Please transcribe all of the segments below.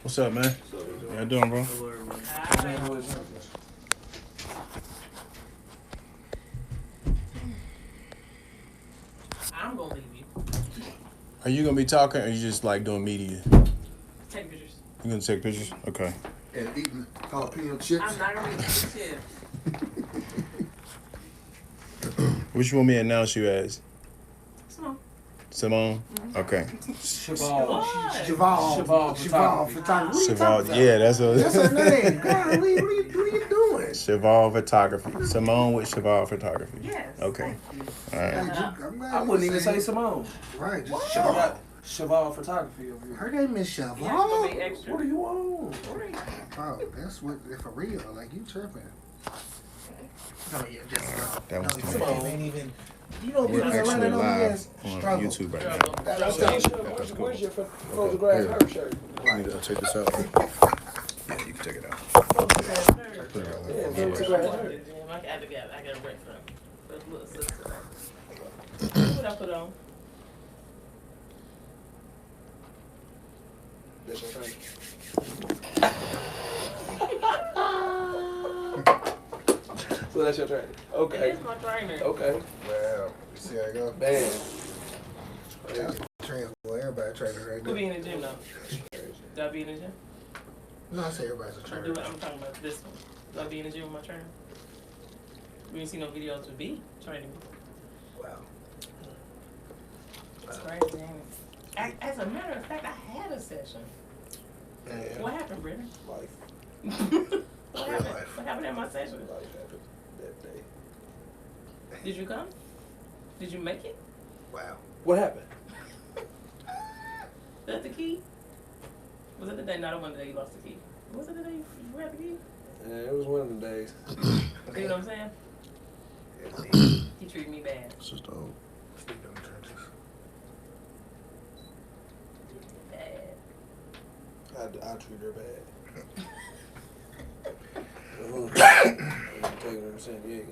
What's up, man? How you doing, bro? I'm gonna leave you. Are you gonna be talking, or you just like doing media? Take pictures. You gonna take pictures? Okay. And eating jalapeno chips. I'm not gonna eat the chips. Which you want me to announce you as? Simone. Simone? Okay. Cheval. What? Cheval photography. Cheval. Yeah, that's what. That's her name. God, what are you doing? Cheval Photography. Simone with Cheval Photography. Yes. Okay. Thank you. All right. I'm glad I you wouldn't even said say it. Simone. Right, just I Cheval. got Cheval Photography over here. Her name is Yeah, I'm Cheval. gonna be extra. What do you want? Oh, that's what, for real. Like, you tripping. No, yeah, just, That was no, cute. Simone ain't even. You know, We're people actually around know me live as on struggle. YouTube right now. That's Where's your photograph her shirt? I need to take this out. Yeah, you can take it out. Put it out Yeah, there. photograph her. I got a rent from. That's little sister. What I put on? That's your thing. So that's your trainer. Okay. It's my trainer. Okay. Well, you see how I go? Man. That's trans. Well, everybody trainer right We'll be now. in the gym though. Do I be in the gym? No, I say everybody's a I'm trainer. talking about this one. Do I be in the gym with my trainer? We didn't see no videos with B training me. Wow. It's crazy, ain't it? As a matter of fact, I had a session. Man. What happened, Brittany? Life. What happened? What happened at my session? Life happened that day. Did you come? Did you make it? Wow. What happened? That's the key? Was it the day? Not the one day you lost the key. Was it the day you had the key? Yeah, it was one of the days. See what I'm saying? He treated me bad. It's just old. Sleep in the trenches. Bad. I treat her bad. I'm taking her to San Diego.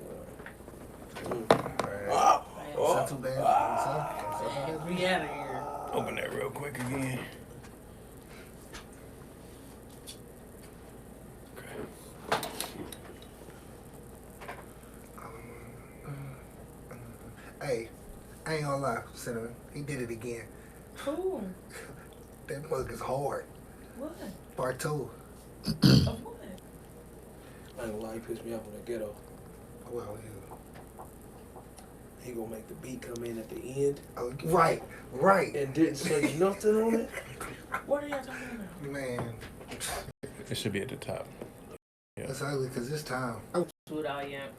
Alright. It's not too bad. It's not too bad. We out of here. Open that real quick again. Hey, I ain't gonna lie, Cinnamon. He did it again. Cool. That mug is hard. What? Part 2. Of what? I ain't gonna lie, he pissed me off in the ghetto. Well, He gonna make the beat come in at the end right. and didn't say nothing on it. What are y'all talking about? Man, It should be at the top. it's ugly because it's time. That's what I am.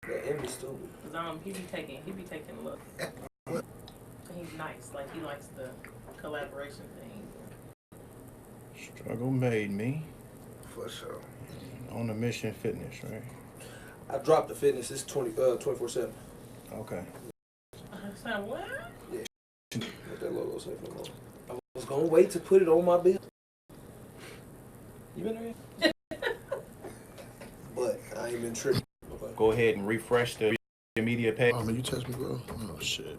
That end was stupid. Cause he be taking look. He's nice. Like he likes the collaboration thing. Struggle made me For sure. on a mission fitness, right? I dropped the fitness. It's 24/7. Okay. I said what? Let that logo say no more. I was gonna wait to put it on my bill. You been there yet? But I ain't been tripping. Okay. Go ahead and refresh the media page. Oh man, you text me, bro? Oh shit.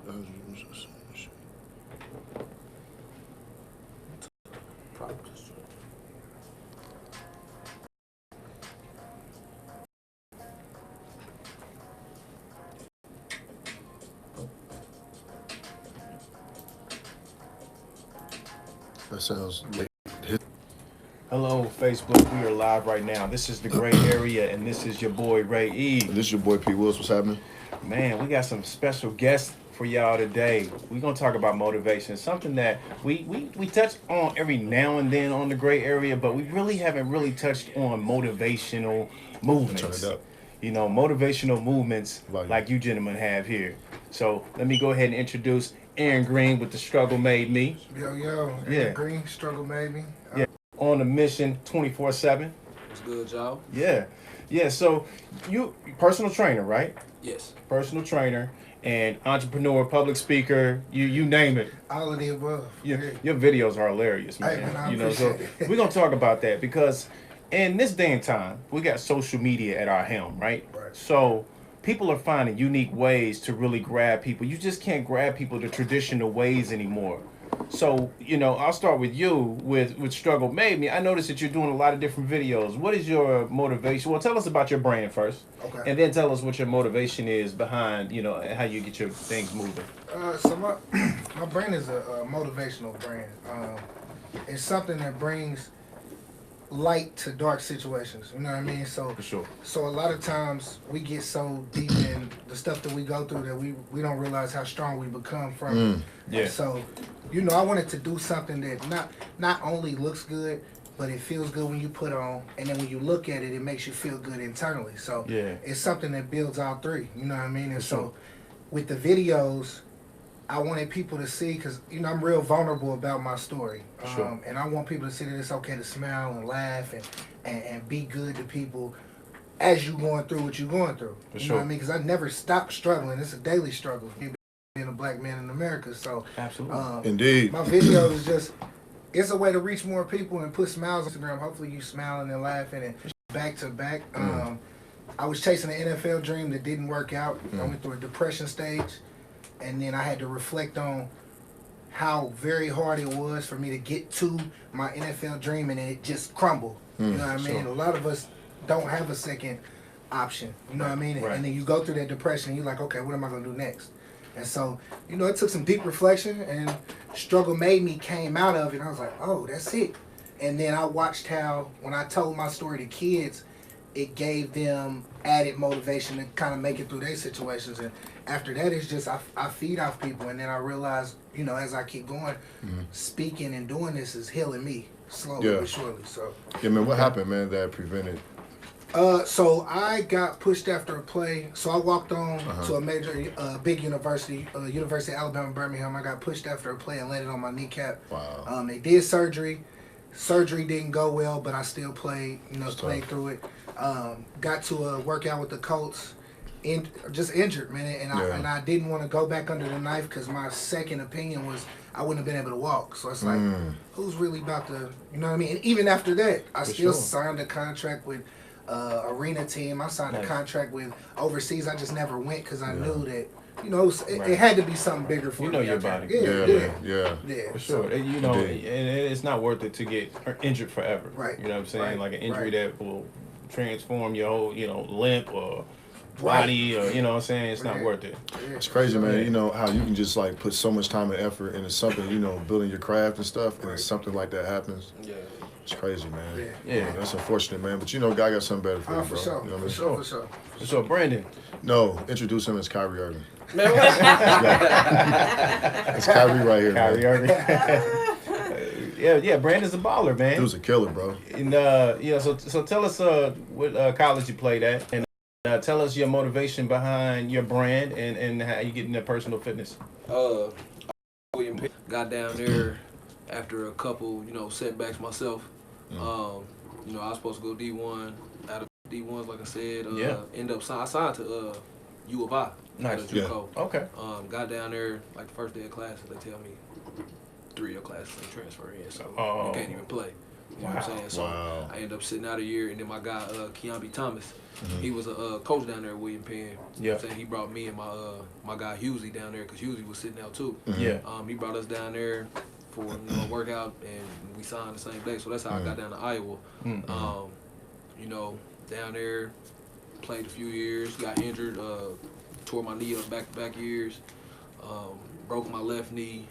Probably just tripping. That sounds like Hello, Facebook. We are live right now. This is the Gray Area, and this is your boy Ray E. this is your boy P. Wills. What's happening? Man, we got some special guests for y'all today. We're gonna talk about motivation, something that we touch on every now and then on the Gray Area, but we really haven't really touched on motivational movements. Turn it up. You know, motivational movements Volume. like you gentlemen have here. So let me go ahead and introduce Aaron Green with The Struggle Made Me. Yo, Yeah. yeah. Green struggle, maybe. Yeah. On a mission 24/7. What's good, y'all? Yeah. So you personal trainer, right? Yes. Personal trainer and entrepreneur, public speaker, you name it. All of the above. Your videos are hilarious, man. Hey, man, I you know, so appreciate it. we're gonna talk about that because in this day and time, we got social media at our helm, right? Right. So people are finding unique ways to really grab people. You just can't grab people the traditional ways anymore. So, I'll start with you with Struggle Made Me. I noticed that you're doing a lot of different videos. What is your motivation? Well, tell us about your brand first. Okay. And then tell us what your motivation is behind, how you get your things moving. So my brand is a motivational brand. It's something that brings light to dark situations. You know what I mean? So For sure. So a lot of times we get so deep in the stuff that we go through that we don't realize how strong we become from it. Yeah. So, I wanted to do something that not only looks good, but it feels good when you put on, and then when you look at it, it makes you feel good internally. So Yeah. it's something that builds all three. You know what I mean? And For sure. so with the videos, I wanted people to see, because I'm real vulnerable about my story, Sure. and I want people to see that it's okay to smile and laugh and be good to people as you going through what you're going through. For You sure. know what I mean? Because I never stopped struggling. It's a daily struggle being a black man in America. So Absolutely. Indeed. my videos is just, it's a way to reach more people and put smiles on Instagram. Hopefully you smiling and laughing and back to back. I was chasing an NFL dream that didn't work out. I went through a depression stage, and then I had to reflect on how very hard it was for me to get to my NFL dream, and it just crumbled. You know what I mean? Sure. And a lot of us don't have a second option. You know what I mean? Right. And then you go through that depression, and you're like, okay, what am I going to do next? And so, it took some deep reflection, and Struggle Made Me came out of it, and I was like, oh, that's it. And then I watched how, when I told my story to kids, it gave them added motivation to kind of make it through their situations. And after that, it's just, I feed off people. And then I realized, as I keep going, speaking and doing this is healing me slowly but surely. So, Yeah, man, what happened, man, that prevented? so I got pushed after a play. So I walked on to a major, big university, University of Alabama, Birmingham. I got pushed after a play and landed on my kneecap. Wow. They did surgery. Surgery didn't go well, but I still played, played through it. Got to a workout with the Colts, just injured, man. And I didn't want to go back under the knife because my second opinion was I wouldn't have been able to walk. So it's like, who's really about to, you know what I mean? And even after that, I still signed a contract with arena team. I signed a contract with overseas. I just never went because I knew that, it had to be something bigger for me. Your body. Yeah. For sure. And, it's not worth it to get injured forever. Right. You know what I'm saying? Right. Like an injury that will transform your whole, limp or body or, you know what I'm saying? It's not worth it. It's crazy, man. You know, how you can just, like, put so much time and effort into something, building your craft and stuff, and something like that happens. Yeah. It's crazy, man. Yeah. That's unfortunate, man. But, God got something better for you, For bro. sure. You know what I For mean? sure. So, Brandon. No, introduce him as Kyrie Irving. Man, what? It's Kyrie right here, Kyrie man. Irving. yeah, Brandon's a baller, man. He was a killer, bro. And so tell us what college you played at, and tell us your motivation behind your brand and how you get into personal fitness. William Penn. Got down there after a couple, setbacks myself. I was supposed to go D1. Out of D1s, like I said, end up I signed to U of I. Nice. At a JUCO. Okay. Got down there like the first day of classes. They tell me 3 of your classes ain't transfer in, so you can't even play. You know what I'm saying? So I ended up sitting out a year, and then my guy Keonby Thomas, he was a coach down there at William Penn. You know what I'm saying? He brought me and my guy Husey down there because Husey was sitting out too. Yeah. He brought us down there for a workout, and we signed the same day. So that's how I got down to Iowa. Down there, played a few years, got injured, tore my knee up back-to-back years, broke my left knee,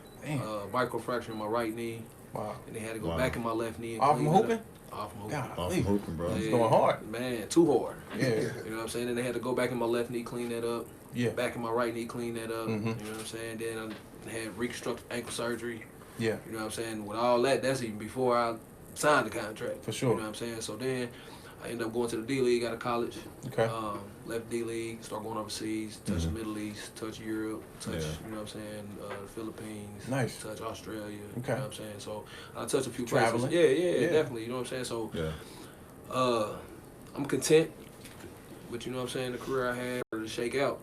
microfracture in my right knee. Wow. And they had to go back in my left knee. And Off from hooping? Off from hooping. Off from hooping, bro. It's going hard. Man, too hard. Yeah. You know what I'm saying? Then they had to go back in my left knee, clean that up. Yeah. Back in my right knee, clean that up. You know what I'm saying? Then I had reconstructed ankle surgery. Yeah. You know what I'm saying? With all that, that's even before I signed the contract. For sure. You know what I'm saying? So then I ended up going to the D-League out of college. Okay. Left D-League, started going overseas, touch the Middle East, touch Europe, touch, you know what I'm saying, the Philippines. Nice. Touch Australia. Okay. You know what I'm saying? So I touched a few Traveling. places. Yeah, definitely. You know what I'm saying? So I'm content with, you know what I'm saying, the career I had to shake out.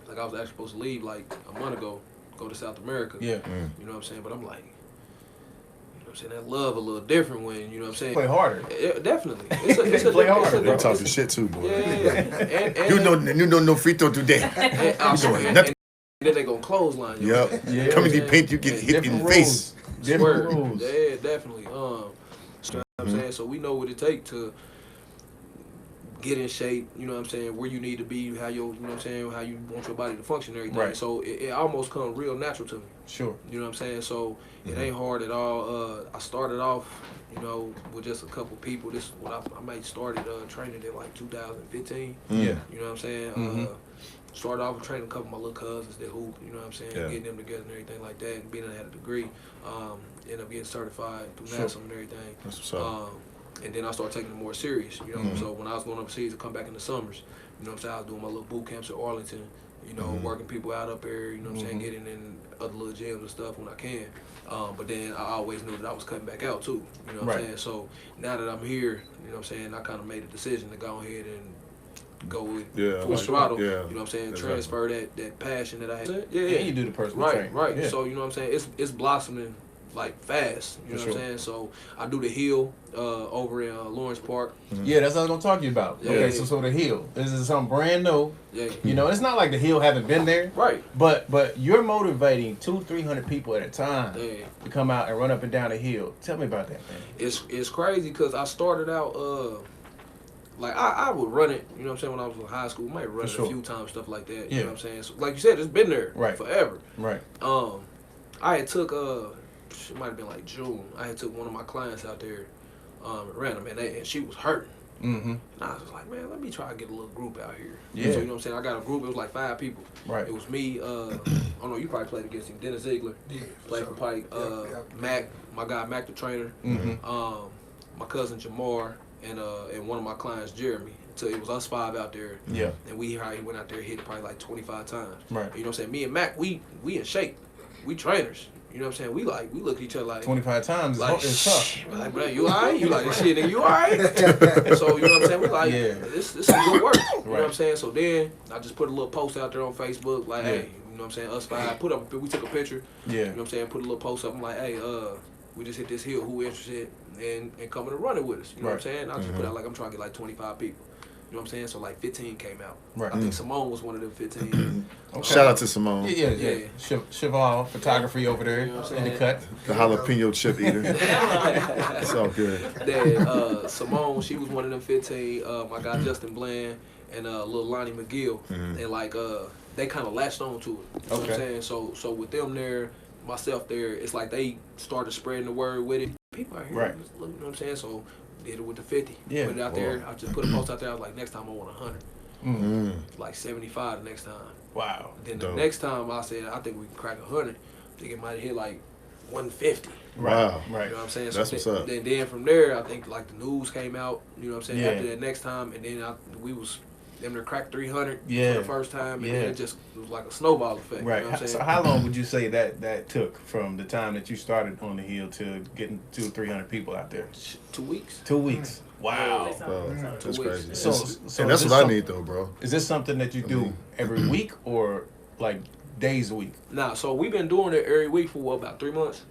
Like I was actually supposed to leave like a month ago, go to South America. Yeah. You know what I'm saying? But I'm like, I'm saying that love a little different when, you know what I'm saying? Play harder. Definitely. It's a Play harder. They talk the shit too, boy. Yeah. And You know no frito today. and Then they gonna clothesline you. Yep. Yeah. Come in your paint, you get hit in the face. Different rules. Yeah, definitely. You know what I'm saying? So we know what it takes to get in shape, you know what I'm saying, where you need to be, how you know what I'm saying, how you want your body to function and everything. Right. So it almost comes real natural to me. Sure. You know what I'm saying? So it ain't hard at all. I started off, you know, with just a couple people. This is when I might started training in like 2015. Yeah. You know what I'm saying? Started off with training a couple of my little cousins that hoop, you know what I'm saying, getting them together and everything like that, and being I had a degree, ended up getting certified through NASA and everything. That's what's up. And then I started taking it more serious, you know. So when I was going overseas to come back in the summers, you know what I'm saying, I was doing my little boot camps in Arlington, you know, working people out up there, you know what I'm saying, getting in other little gyms and stuff when I can. But then I always knew that I was cutting back out too, you know what I'm saying. So now that I'm here, you know what I'm saying, I kind of made a decision to go ahead and go with full throttle, you know what I'm saying, transfer that passion that I had. Yeah, you do the personal training. Right. Yeah. So, you know what I'm saying, it's blossoming like fast, you know what I'm saying. So I do the hill over in Lawrence Park. Yeah, that's what I was gonna talk to you about. Yeah. Okay, so the hill. This is something brand new. Yeah. You know, it's not like the hill haven't been there. Right. But you're motivating 200-300 people at a time Yeah. to come out and run up and down the hill. Tell me about that, man. It's crazy because I started out like I would run it, you know what I'm saying, when I was in high school. Might run it a few times, stuff like that. You know what I'm saying? So, like you said, it's been there forever. Right. I had took it might have been like June. I had took one of my clients out there, random, and she was hurting. And I was just like, man, let me try to get a little group out here. Yeah. So, you know what I'm saying? I got a group. It was like 5 people. Right. It was me. I don't know. You probably played against him. Dennis Ziegler. Yeah, Played for Pike. Mac, my guy Mac the trainer. My cousin Jamar, and one of my clients Jeremy. So it was us 5 out there. Yeah. And we went out there hit probably like 25 times. Right. You know what I'm saying? Me and Mac, we in shape. We trainers. You know what I'm saying? We look at each other like 25 times like, is tough. like, bro, you alright? You like this shit, nigga, you alright? So, you know what I'm saying? We like, this is good work. You know what I'm saying? So then I just put a little post out there on Facebook, like, hey, you know what I'm saying? Us 5 we took a picture. Yeah. You know what I'm saying? Put a little post up. I'm like, hey, we just hit this hill. Who interested in coming and running with us? You know what I'm saying? I just put out like I'm trying to get like 25 people. You know what I'm saying? So like 15 came out. Right. I think Simone was one of them 15. Shout out to Simone. Yeah. Cheval photography over there in the cut. The jalapeno chip eater. It's all good. Then Simone, she was one of them 15. My guy Justin Bland and little Lonnie McGill, and like they kind of latched on to it. You know what I'm saying? So with them there, myself there, it's like they started spreading the word with it. People out here, you know what I'm saying? So did it with the 50. Yeah. Put it out there. I just put a post out there. I was like, next time I want 100. Like 75 the next time. Wow. Then the next time I said, I think we can crack 100. I think it might hit like 150. Wow. Right. You know what I'm saying? That's so what's up. Then from there, I think like the news came out, you know what I'm saying, Yeah. after that next time. And then we was them to crack 300 for Yeah. the first time. And Yeah. then it was like a snowball effect. Right. You know what I'm So saying? how long would you say that took from the time that you started on the hill to getting 200-300 people out there? 2 weeks. 2 weeks. Wow. That's crazy. So And that's is what I this need though, bro. Is this something that you do every week or like days a week? Nah, so we've been doing it every week for what, about 3 months?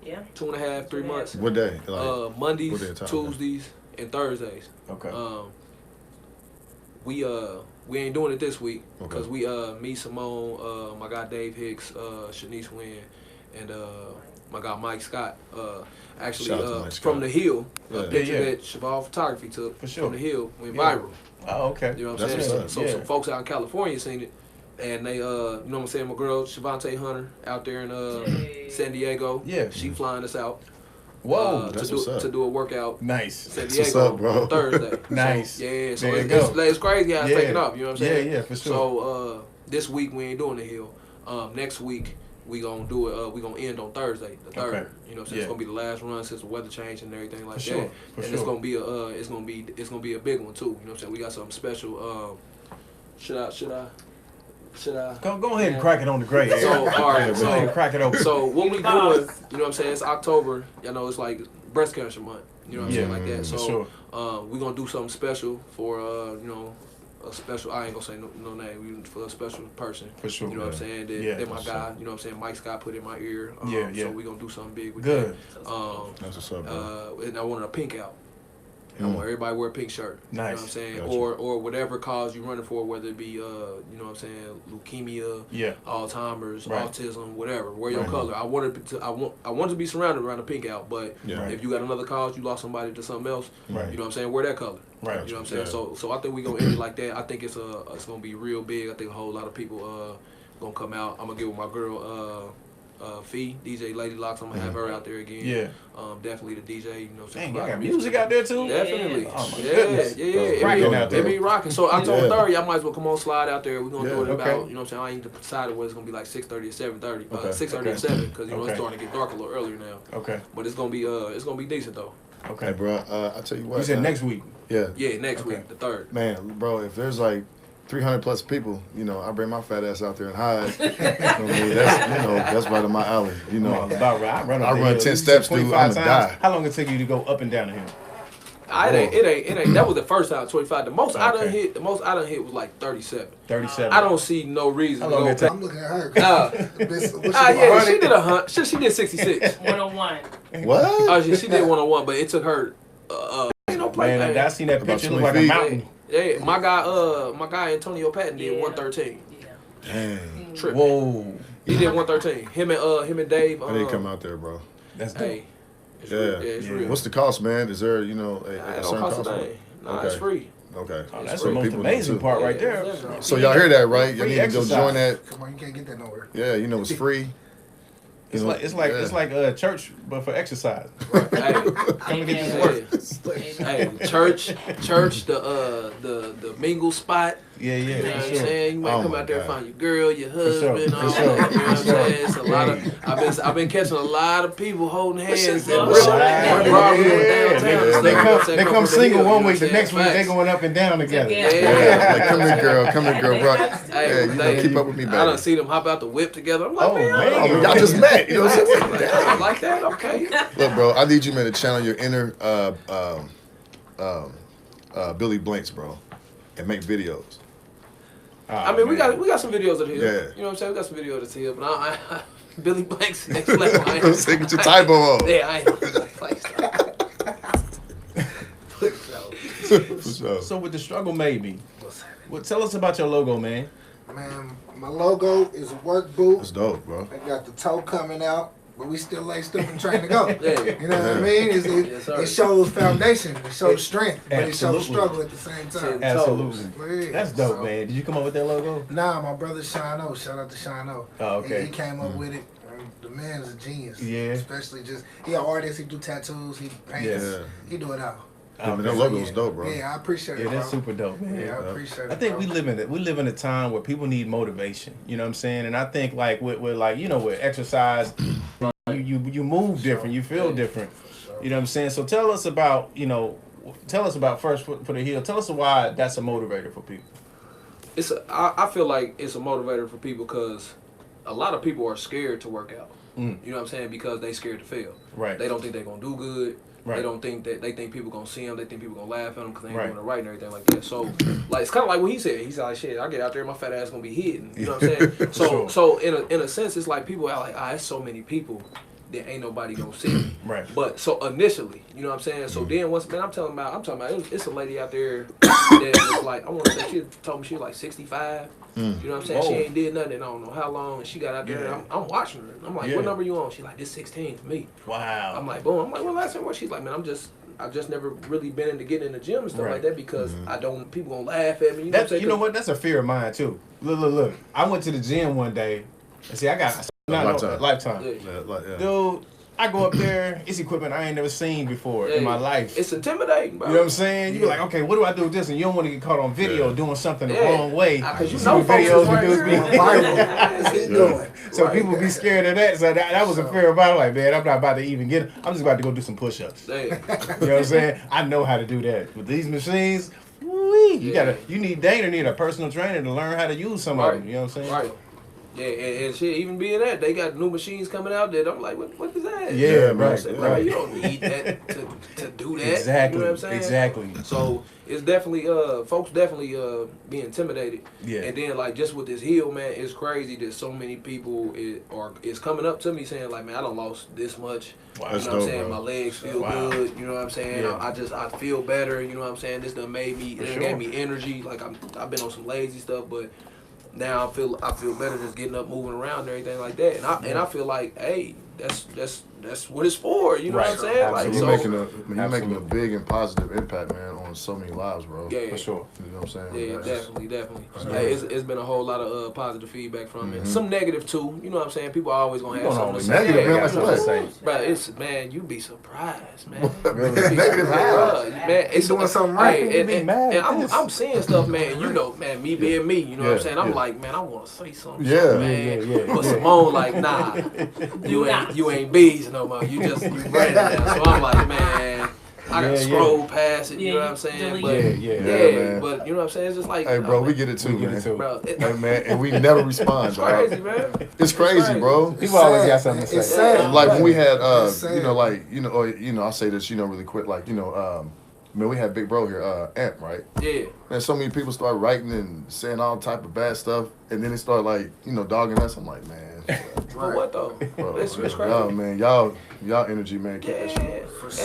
Yeah. 2.5, 3 months. What day? Like, Mondays, what day of time? Tuesdays, and Thursdays. Okay. We ain't doing it this week Okay. because me, Simone, my guy Dave Hicks, Shanice Wynn, and my guy Mike Scott. Actually, Shout out to Mike from Scott. the hill, a Yeah. picture Yeah. that Cheval Photography took For sure. from the hill went Yeah. viral. Oh, okay. You know what That's I'm what's saying? up. So Yeah. some folks out in California seen it, and they, you know what I'm saying, my girl Shavante Hunter out there in Hey. San Diego. Yeah. She flying us out. Whoa. That's what's up. To do a workout. Nice. San That's what's Diego up, bro. on Thursday. Nice. So, yeah, so There you it's, go. it's crazy how it's Yeah. taking off, you know what I'm saying? Yeah, for sure. So this week we ain't doing the hill. Next week we gonna do it, we gonna end on Thursday, the 3rd. Okay. You know what I'm saying? Yeah. It's gonna be the last run since the weather changed and everything like For sure. that. For And sure. it's gonna be a big one too. You know what I'm saying? We got something special. Should I? Go ahead and crack it on the gray. So, all right, Go ahead and crack it open. So what we doing, you know what I'm saying, it's October, you know, it's like breast cancer month, you know what I'm saying, like that. So sure. we're gonna do something special for you know, a special, I ain't gonna say no name, for a special person. For sure. You know what I'm saying? That my guy, you know what I'm saying, Mike Scott put in my ear. Yeah. So we're gonna do something big with Good. that. That's what's up, bro. And I wanted a pink out. And I want everybody to wear a pink shirt. Nice. You know what I'm saying? Gotcha. Or whatever cause you're running for, whether it be you know what I'm saying, leukemia, Alzheimer's, autism, whatever. Wear your color. I want to be surrounded around the pink out, but if you got another cause, you lost somebody to something else, you know what I'm saying, wear that color. Right. You know what I'm saying? So I think we're gonna end it like that. I think it's gonna be real big. I think a whole lot of people gonna come out. I'm gonna get with my girl Fee, DJ Lady Locks. I'm gonna have her out there again. Yeah. Definitely the DJ. You know, Dang, y'all got music out there too? Definitely. Oh my goodness. Rocking out there. It be rocking. So October 3rd, y'all might as well come on, slide out there. We're gonna do it about, okay. you know what I'm saying? I ain't decided whether it's gonna be like 6:30 or 7:30. Okay. 6:30 or 7, because you know it's starting to get dark a little earlier now. Okay. But it's gonna be decent though. Okay. Hey, bro, I tell you what. You said next week. Yeah. Yeah, next week, the 3rd. Man, bro, if there's like 300 plus people, you know, I bring my fat ass out there and hide. I mean, that's right up my alley. You know, About right. I run 10 steps, dude. I'm gonna die. How long it take you to go up and down the hill? It ain't. That was the first time, 25. The most I done hit was like 37. 37. I don't see no reason to How long go. it take? I'm looking at her. Yeah, she did 100. She did 66. 101. What? Oh, she did 101, but it took her. Ain't no play. Man, I seen that About picture. It look 20 like a feet. mountain. Yeah, my guy Antonio Patton did 113. Yeah. Dang. Tripping. Whoa. He did 113. Him and Dave. I need to come out there, bro. That's dope. Hey, it's Yeah. real. Yeah, it's real. What's the cost, man? Is there, a It certain don't cost cost? a thing. Nah, it's free. Okay. Oh, that's So the most people know, amazing too. part right Yeah, there. it's So y'all hear that, right? Y'all Free need to go exercise. join that. Come on, you can't get that nowhere. Yeah, it's free. It's You know, it's like a church, but for exercise. Hey, Come and get this work. hey, church, the mingle spot. Yeah, You know what for I'm sure. saying? You might Oh come my out there and God. find your girl, your sure, husband, for all sure, that. You know what I'm for sure. saying? It's a lot of. I've been catching a lot of people holding hands. And Right. They come single one week, the next week they going up and down together. Yeah. Like, come here, girl, bro. Hey, Yeah, keep up with me, I baby. done see them hop out the whip together. I'm like, Oh, man, man. Oh, but y'all just met. You know what I'm saying? I like that. Okay. Look, bro, I need you, man, to channel your inner Billy Blanks, bro, and make videos. I mean, we got some videos of his. Yeah. You know what I'm saying? We got some videos of his, but I Billy Blanks next level. I I'm saying, get your typo on. Yeah, I ain't Billy Blanks. For sure. So with the struggle maybe, well, tell us about your logo, man. Man, my logo is a work boot. That's dope, bro. I got the toe coming out, but we still laced up and trying to go. Yeah. You know what I mean? Yes, sir. It shows foundation, it shows strength, but it Absolutely. shows struggle at the same time. Absolutely. Yeah, That's dope, so- man. Did you come up with that logo? Nah, my brother Sean O. Shout out to Sean O. Oh, okay. He came up with it. The man is a genius. Yeah. Especially he an artist. He do tattoos. He paints. Yeah. He do it all. I mean, that logo's Yeah. dope, bro. Yeah, I appreciate it. Yeah, that's bro. super dope, man. Yeah, I appreciate it. I think bro. we live in a time where people need motivation. You know what I'm saying? And I think like with like with exercise, you move different, you feel different. You know what I'm saying? So tell us about first for the hill. Tell us why that's a motivator for people. I feel like it's a motivator for people because a lot of people are scared to work out. Mm. You know what I'm saying? Because they scared to fail. Right. They don't think they're gonna do good. Right. They don't think they think people gonna see them. They think people gonna laugh at them because they ain't Right. doing it right and everything like that. So, like it's kind of like what he said. He's like, "Shit, I get out there, my fat ass gonna be hidden." You know what I'm saying? So, Sure. so in a sense, it's like people are like, "There's so many people that ain't nobody gonna see me." Right. But so initially, you know what I'm saying? So then once, man, I'm talking about it's a lady out there that was like, I want to say she told me she was like 65. You know what I'm saying? Whoa. She ain't did nothing in I don't know how long, and she got out there. Yeah. And I'm watching her. I'm like, Yeah. what number you on? She's like, this 16 for me. Wow. I'm like, boom. I'm like, well, last time what? She's like, man, I've just never really been into getting in the gym and stuff Right. like that because I don't. People gonna laugh at me. You know what I'm That's saying? you know what? That's a fear of mine too. Look. I went to the gym one day. And see, I got lifetime. Yeah. Dude, I go up there. It's equipment I ain't never seen before in my life. It's intimidating, bro. You know what I'm saying? You be like, okay, what do I do with this? And you don't want to get caught on video doing something the Yeah. wrong way. Because you See know what folks videos is we right do is there. be What's he doing? So Right. people be scared of that. So that was a fear about it. Like, man, I'm not about to even get it. I'm just about to go do some push-ups. Damn. You know what I'm saying? I know how to do that. With these machines, woo-wee, you need Dana need a personal trainer to learn how to use some of them. You know what I'm saying? Right. Yeah, and shit, even being that, they got new machines coming out that I'm like, what is that? Yeah, You know what I'm right, saying? right. Bro, you don't need that to do that. Exactly. You know what I'm saying? Exactly. So it's definitely folks definitely be intimidated. Yeah. And then like just with this heel, man, it's crazy that so many people is coming up to me saying like, man, I done lost this much. Wow. You know That's what I'm dope, saying? bro. My legs feel Wow. good. You know what I'm saying? Yeah. I feel better. You know what I'm saying? This done made me. For It sure. gave me energy. Like I've been on some lazy stuff, but now I feel better just getting up, moving around, and everything like that. And I feel like, hey, that's what it's for. You know Right. what I'm saying? Like Absolutely. so. You're making a Absolutely. big and positive impact, man, on so many lives, bro. Yeah, For sure. You know what I'm saying? Yeah, That's- definitely. Sure. Hey, it's been a whole lot of positive feedback from it. Mhm. Some negative too. You know what I'm saying? People are always gonna You have don't something to always say. Negative, yeah, man, got like something what? to say. But it's man, you'd be surprised, man. Really? Negative how? Bruh, man, it's doing something right. Hey, You be mad at and this. I'm seeing stuff, man. You know, man, me being me. You know what I'm Yeah, saying? I'm yeah. like, man, I want to say something. Yeah. man. Yeah. But Simone, like, nah, you ain't bees no more. You ran it now. So I'm like, man, I gotta Yeah, scroll past it. You Yeah, know what I'm saying? delete But it. Yeah. man. but you know what I'm saying? It's just like, Hey, bro, we get it too, We get man. it too. bro. Hey, man, and we never respond, It's dog. crazy, man. It's crazy, bro. People always got something to say. It's sad. Like when we had, It's sad. you know, like I'll say this, really quick, like man, we had Big Bro here, Amp, right? Yeah. And so many people start writing and saying all type of bad stuff, and then they start like, dogging us. I'm like, man, For what though? bro, It's crazy. y'all, man, y'all energy, man, keep that shit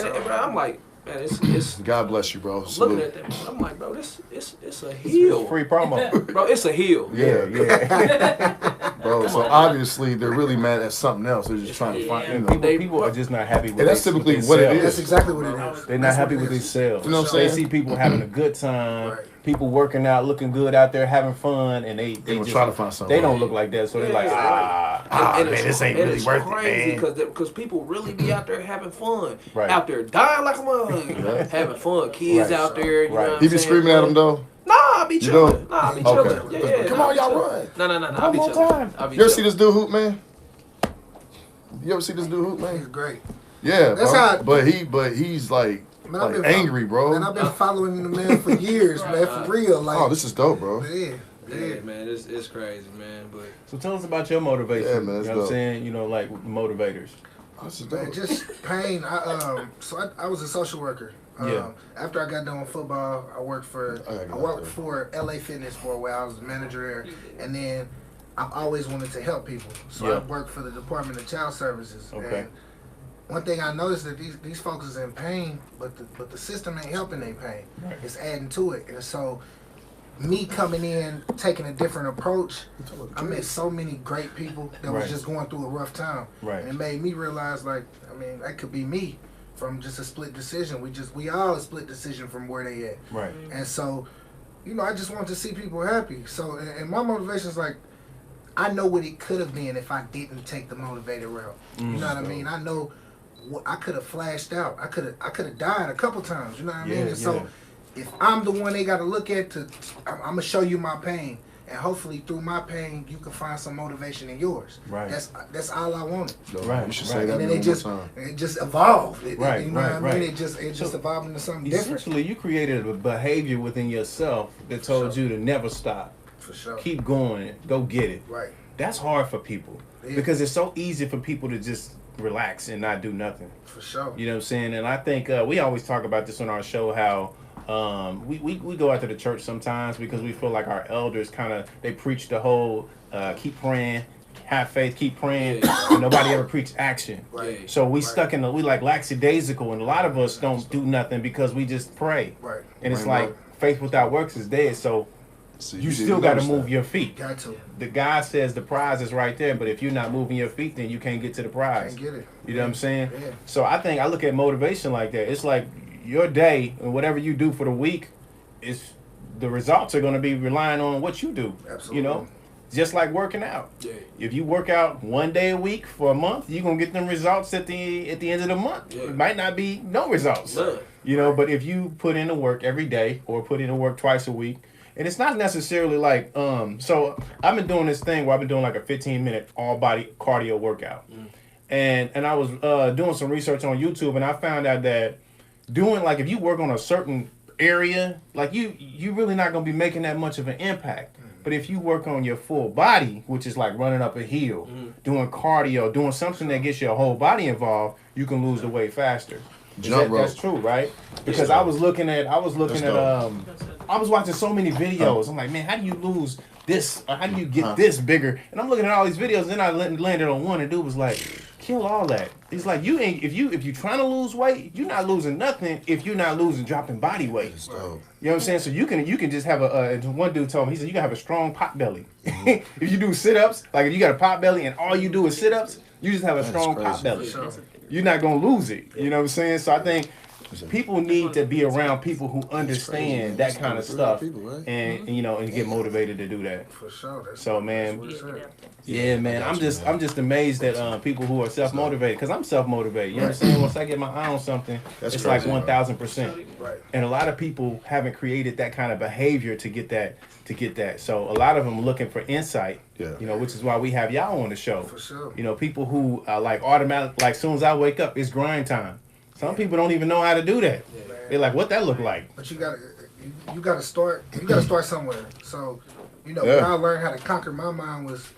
Yeah. up. And bro, I'm like, man, it's God bless you, bro. looking Salute. at that. I'm like, bro, it's a heel. Free promo. Bro, it's a heel. Yeah. Bro, so obviously they're really mad at something else. They're just trying to find, And They- people are just not happy with And that's they- typically with what it themselves. That's exactly what it is. They're not That's happy what with it is. themselves. You know what I'm They saying? see people having a good time, Right. people working out, looking good out there, having fun, and they gonna just try to find something They don't wrong. look like that, so they're like, Yeah. And man, it's- this ain't and really it's worth crazy it, man. because people really be out there having fun, Right. out there dying like a motherfucker, having fun. Kids Right. out there, you know Right. what I'm He be saying? screaming at him though. Nah, I be You chilling. don't? Nah, I be Okay. chilling. Yeah, Come nah, I on, be y'all chilling. run. No, I One be more chilling. time. I be You ever see chilling. this dude hoop, man? You ever see this dude hoop, He's man? great. Yeah, That's bro. how- But he's like Man, I've been angry, bro. Man, I've been following the man for years, man, for real. Like, Oh, this is dope, bro. yeah, Yeah, man, it's crazy, man. But So tell us about your motivation. Yeah, man, you that's know what I'm dope. saying? Like motivators. Oh, this is Man, dope. just pain. I was a social worker. Yeah. After I got done with football, I worked for I gotta get out worked there. for LA Fitness for a while. I was the manager there, and then I've always wanted to help people. So Yeah. I worked for the Department of Child Services. Okay. And one thing I noticed that these folks is in pain, but the system ain't helping their pain. Right. It's adding to it, and so me coming in, taking a different approach, I met so many great people that was Right. just going through a rough time. Right. And it made me realize, like, that could be me from just a split decision. We all a split decision from where they at. Right. And so, I just want to see people happy. So, and my motivation is like, I know what it could have been if I didn't take the motivated route. You know what I mean? I know what I could have flashed out. I could have died a couple times. You know what I mean? Yeah, And so, if I'm the one they got to look at, I'm gonna show you my pain, and hopefully through my pain you can find some motivation in yours. Right. That's all I wanted. Right, You should right. say that And then one it just more time. evolved. Right, You know right, what I mean? right. It just So, evolved into something different. Essentially, you created a behavior within yourself that told you to never stop. For sure. Keep going. Go get it. Right. That's hard for people Yeah. because it's so easy for people to just relax and not do nothing. For sure. You know what I'm saying? And I think we always talk about this on our show how we go out to the church sometimes because we feel like our elders they preach the whole keep praying, have faith, keep praying, and nobody ever preached action. Right. So we stuck in we like lackadaisical, and a lot of us don't do nothing because we just pray. Right. And it's Right, like faith without works is dead. So See, you did still got to notice move that. your feet. Got to. The guy says the prize is right there, but if you're not moving your feet, then you can't get to the prize. Can't get it. You know what I'm saying? Yeah. So I look at motivation like that. It's like your day and whatever you do for the week, the results are going to be relying on what you do. Absolutely. You know, just like working out. yeah, If you work out one day a week for a month, you're gonna get them results at the end of the month. Yeah. It might not be no results. None. You know, but if you put in the work every day or put in the work twice a week, and it's not necessarily like so I've been doing this thing where I've been doing like a 15-minute all body cardio workout. And I was doing some research on YouTube, and I found out that doing like if you work on a certain area, like you really not gonna be making that much of an impact. But if you work on your full body, which is like running up a hill, doing cardio, doing something that gets your whole body involved, you can lose the weight faster. Jump rope. That's true, right? because I was looking at I was watching so many videos. I'm like, man, how do you lose this? Or how do you get this bigger? And I'm looking at all these videos, and then I landed on one, and dude was like, kill all that. He's like, you ain't if you trying to lose weight, you're not losing nothing if you're not dropping body weight. You know what I'm saying? So you can just have one dude told me, he said you can have a strong pot belly. If you do sit-ups, like if you got a pot belly and all you do is sit-ups, you just have a strong pot belly. You're not gonna lose it. You know what I'm saying? So I think people need to be around people who understand that kind of stuff, and get motivated to do that. For sure. So man, yeah, man, I'm just amazed at people who are self motivated, because I'm self motivated. You know what I'm saying? Once I get my eye on something, it's like 1,000%. Right. And a lot of people haven't created that kind of behavior to get that. So a lot of them looking for insight. Yeah. Which is why we have y'all on the show. For sure. People who are like automatic, like soon as I wake up, it's grind time. Some people don't even know how to do that. They're like, what that look like? But you gotta start somewhere. So, what I learned how to conquer my mind was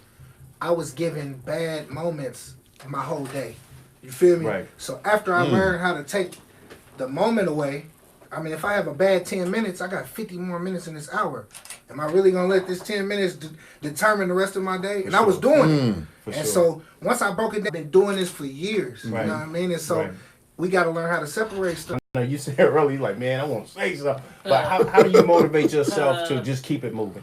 I was given bad moments my whole day. You feel me? Right. So after I learned how to take the moment away, I mean, if I have a bad 10 minutes, I got 50 more minutes in this hour. Am I really gonna let this 10 minutes determine the rest of my day? And I was doing it. And so once I broke it down, I've been doing this for years. Right. You know what I mean? And so we got to learn how to separate stuff. You said earlier, like, man, I want to say something. But how do you motivate yourself to just keep it moving?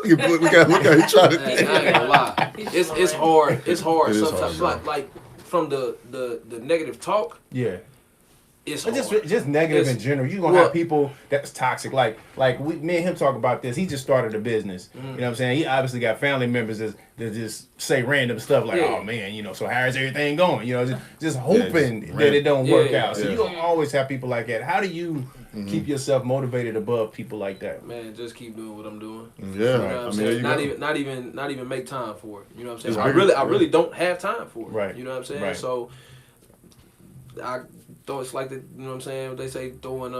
We got he trying to think. I ain't gonna lie. It's hard. It's hard sometimes. Like from the negative talk. Yeah. It's just negative in general. You're gonna have people that's toxic. Like me and him talk about this. He just started a business. You know what I'm saying? He obviously got family members that just say random stuff like, oh man, so how's everything going? Just hoping that it don't work out. So you're gonna always have people like that. How do you keep yourself motivated above people like that? Man, just keep doing what I'm doing. Yeah. You know what I'm saying? Not even make time for it. You know what I'm saying? I really don't have time for it. Right. You know what I'm saying? Right. So it's like you know what I'm saying? They say throwing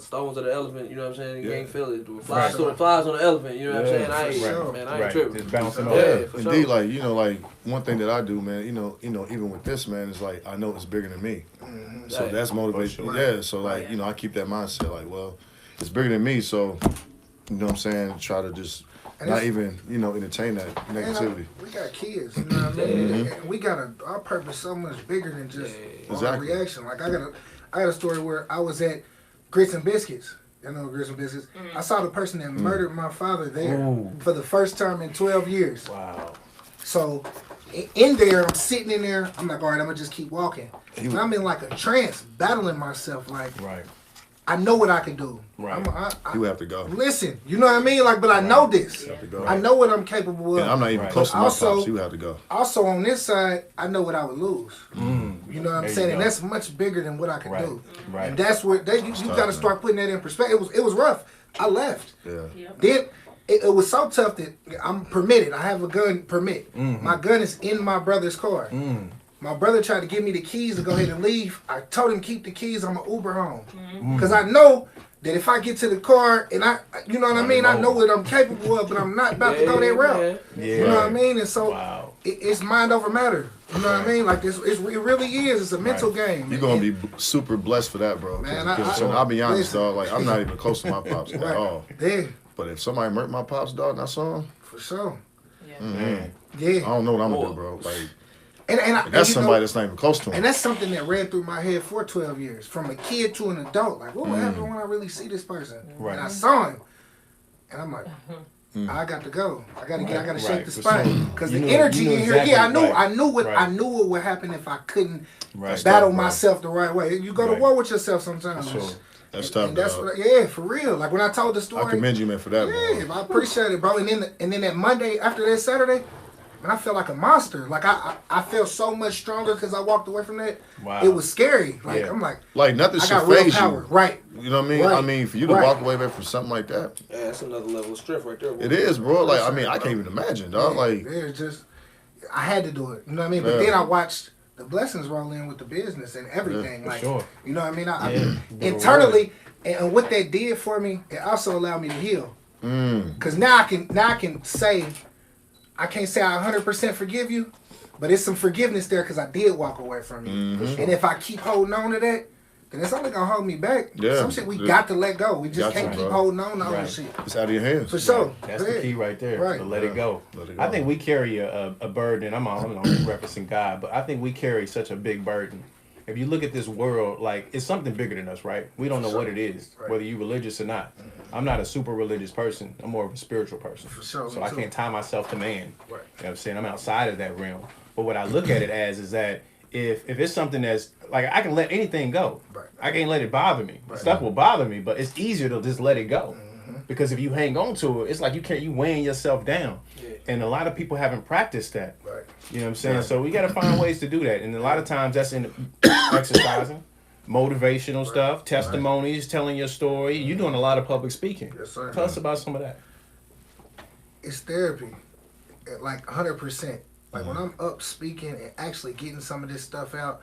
stones at an elephant, you know what I'm saying? You can't feel it. Flies on the elephant, you know what I'm saying? I ain't tripping. Just bouncing off. Indeed, like one thing that I do, man, even with this, man, is like I know it's bigger than me. So that's motivation. Sure. Yeah. So like, I keep that mindset like, well, it's bigger than me, so you know what I'm saying, try to just not even, entertain that negativity. We got kids, you know what I mean? And we got our purpose so much bigger than just our reaction. Like I got a story where I was at Grits and Biscuits. You know Grits and Biscuits. I saw the person that murdered my father there for the first time in 12 years. Wow. So in there, I'm sitting in there. I'm like, all right, I'm gonna just keep walking. And I'm in like a trance, battling myself. Like, I know what I can do. Right. You have to go. Listen, you know what I mean? Like, but I know this. You have to go. I know what I'm capable of. And I'm not even close to my pops. You have to go. Also, on this side, I know what I would lose. You know what I'm saying? And that's much bigger than what I can do. Right. And that's where you got to start putting that in perspective. It was rough. I left. Yeah. Then it was so tough that I'm permitted. I have a gun permit. My gun is in my brother's car. My brother tried to give me the keys to go ahead and leave. I told him keep the keys. I'm an Uber home. Because I know that if I get to the car and you know what I mean? I know what I'm capable of, but I'm not about to go that route. You know what I mean? And so it's mind over matter. You know what I mean? Like it really is. It's a mental game. You're going to be super blessed for that, bro. Man, I'll be honest, dog. Like I'm not even close to my pops at all. Yeah. But if somebody murked my pops, dog, and I saw him. For sure. I Yeah. don't know what I'm going to do, bro. Like. And that's somebody that's not even close to him. And that's something that ran through my head for 12 years. From a kid to an adult. Like, what would happen when I really see this person? Right. And I saw him. And I'm like, I got to go. I got to shake the spot. Because the energy in here, I knew what would happen if I couldn't battle myself the right way. You go to war with yourself sometimes. Sure. That's tough, and that's what, for real. Like when I told the story. I commend you, man, for that, bro. Yeah, I appreciate it, bro. And then that Monday after that Saturday, man, I felt like a monster. Like I felt so much stronger because I walked away from that. Wow. It was scary. Like I'm like nothing should phase you. Right. You know what I mean? Right. I mean, for you to walk away from something like that. Yeah, that's another level of strength right there. Bro. It is, bro. Like I mean, I can't even imagine, dog. I had to do it. You know what I mean? But then I watched the blessings roll in with the business and everything. Like sure. You know what I mean? I internally, and what that did for me, it also allowed me to heal. Because now I can say. I can't say I 100% forgive you, but it's some forgiveness there because I did walk away from you. And if I keep holding on to that, then it's only gonna hold me back. Yeah. Some shit we got to let go. We just can't keep holding on to all this shit. It's out of your hands. For sure. That's the key right there. Right. To let it go. I think we carry a burden. I'm referencing God, but I think we carry such a big burden. If you look at this world, like, it's something bigger than us, right? We don't know what it is, whether you're religious or not. I'm not a super religious person. I'm more of a spiritual person. For sure. So I can't tie myself to man. Right. You know what I'm saying? I'm outside of that realm. But what I look at it as is that if it's something that's, like, I can let anything go. Right. I can't let it bother me. Stuff will bother me, but it's easier to just let it go. Because if you hang on to it, it's like you weighing yourself down. Yeah. And a lot of people haven't practiced that. Right. You know what I'm saying? Right. So we got to find ways to do that. And a lot of times that's in exercising, motivational stuff, testimonies, telling your story. You're doing a lot of public speaking. Yes, sir. Tell us about some of that. It's therapy, like 100%. Like when I'm up speaking and actually getting some of this stuff out,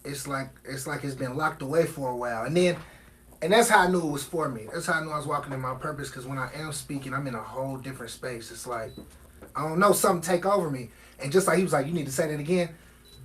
it's like it's been locked away for a while. And that's how I knew it was for me. That's how I knew I was walking in my purpose, because when I am speaking, I'm in a whole different space. It's like, I don't know, something take over me. And just like he was like, you need to say that again.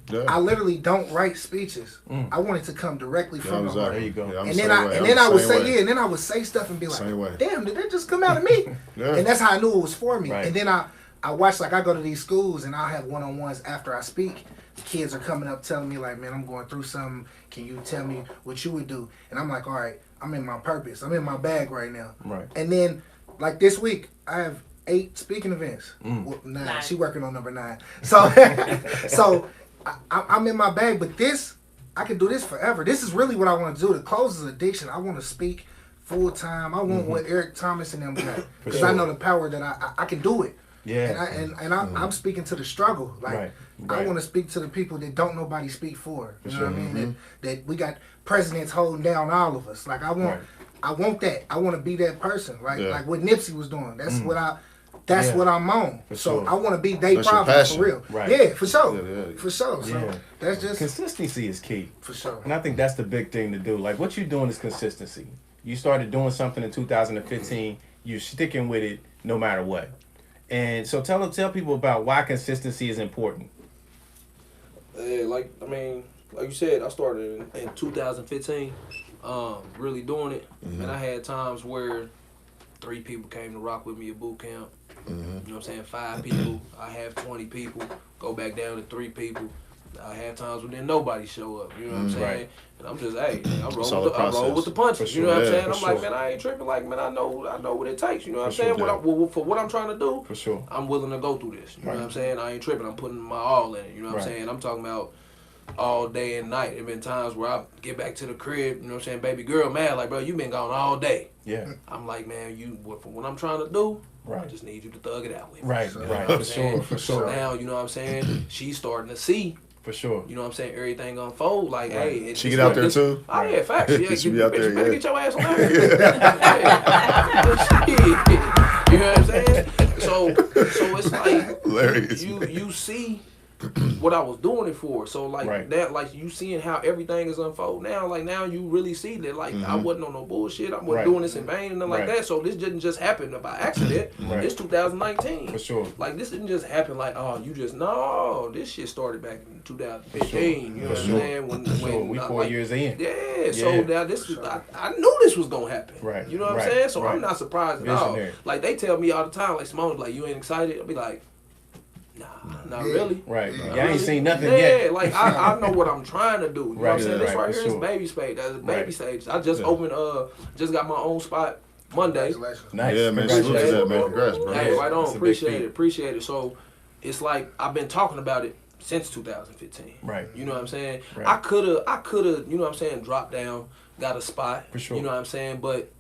Yeah. I literally don't write speeches. I want it to come directly from the heart. There you go. Yeah, and then I would say stuff and be like, damn, did that just come out of me? And that's how I knew it was for me. Right. And then I watch, like, I go to these schools and I'll have one-on-ones after I speak. Kids are coming up telling me, like, man, I'm going through something. Can you tell me what you would do? And I'm like, all right, I'm in my purpose. I'm in my bag now. Right. And then, like, this week, I have 8 speaking events. Well, 9. She working on number 9. So, I'm in my bag. But this, I can do this forever. This is really what I want to do. To close this addiction, I want to speak full time. I want what Eric Thomas and them got, because I know the power that I can do it. Yeah. And I'm speaking to the struggle. Like, I want to speak to the people that don't nobody speak for. You know what I mean? That we got presidents holding down all of us. Like, I want that. I want to be that person. Like what Nipsey was doing. That's what what I'm on. So I want to be their problem for real. Right. Yeah, for sure. For sure. So that's just consistency is key. For sure. And I think that's the big thing to do. Like, what you're doing is consistency. You started doing something in 2015. You're sticking with it no matter what. And so tell people about why consistency is important. Like you said, I started in 2015, really doing it. And I had times where 3 people came to rock with me at boot camp. You know what I'm saying? 5 people. I have 20 people. Go back down to 3 people. I have times when then nobody show up. You know what I'm saying? Right. And I'm just, I roll with the punches. You know what I'm saying? I'm like, man, I ain't tripping. Like, man, I know what it takes. You know what I'm saying? For what I'm trying to do, for sure, I'm willing to go through this. You know what I'm saying? I ain't tripping. I'm putting my all in it. You know what I'm saying? I'm talking about all day and night. There been times where I get back to the crib, you know what I'm saying, baby girl mad, like, bro, you been gone all day. Yeah. I'm like, man, for what I'm trying to do, I just need you to thug it out with me. Right, for sure. So now, you know what I'm saying, she's starting to see. For sure. You know what I'm saying? Everything unfold. Like, hey. She get out there too? Oh, yeah, facts. Yeah, she be out there, you better get your ass on there. You know what I'm saying? So it's like, hilarious, you see what I was doing it for. So like that, like you seeing how everything is unfold now. Like now you really see that like I wasn't on no bullshit. I wasn't doing this in vain and nothing like that. So this didn't just happen by accident. It's 2019. For sure. Like this didn't just happen like no. This shit started back in 2015. Sure. You know what I'm saying? When we 4 years in. Yeah. So now this is I knew this was gonna happen. Right. You know what I'm saying? So I'm not surprised at all. Like they tell me all the time, like Simone's like, you ain't excited? I'll be like, not really. Right. Y'all ain't seen nothing yet. Yeah, like I know what I'm trying to do. You know what I'm saying? This right here is baby stage. That's a baby stage. I just opened just got my own spot Monday. Nice. Yeah, man. Congrats, bro. Hey, right on. Appreciate it. So it's like I've been talking about it since 2015. Right. You know what I'm saying? Right. I coulda, you know what I'm saying, dropped down, got a spot. For sure. You know what I'm saying? But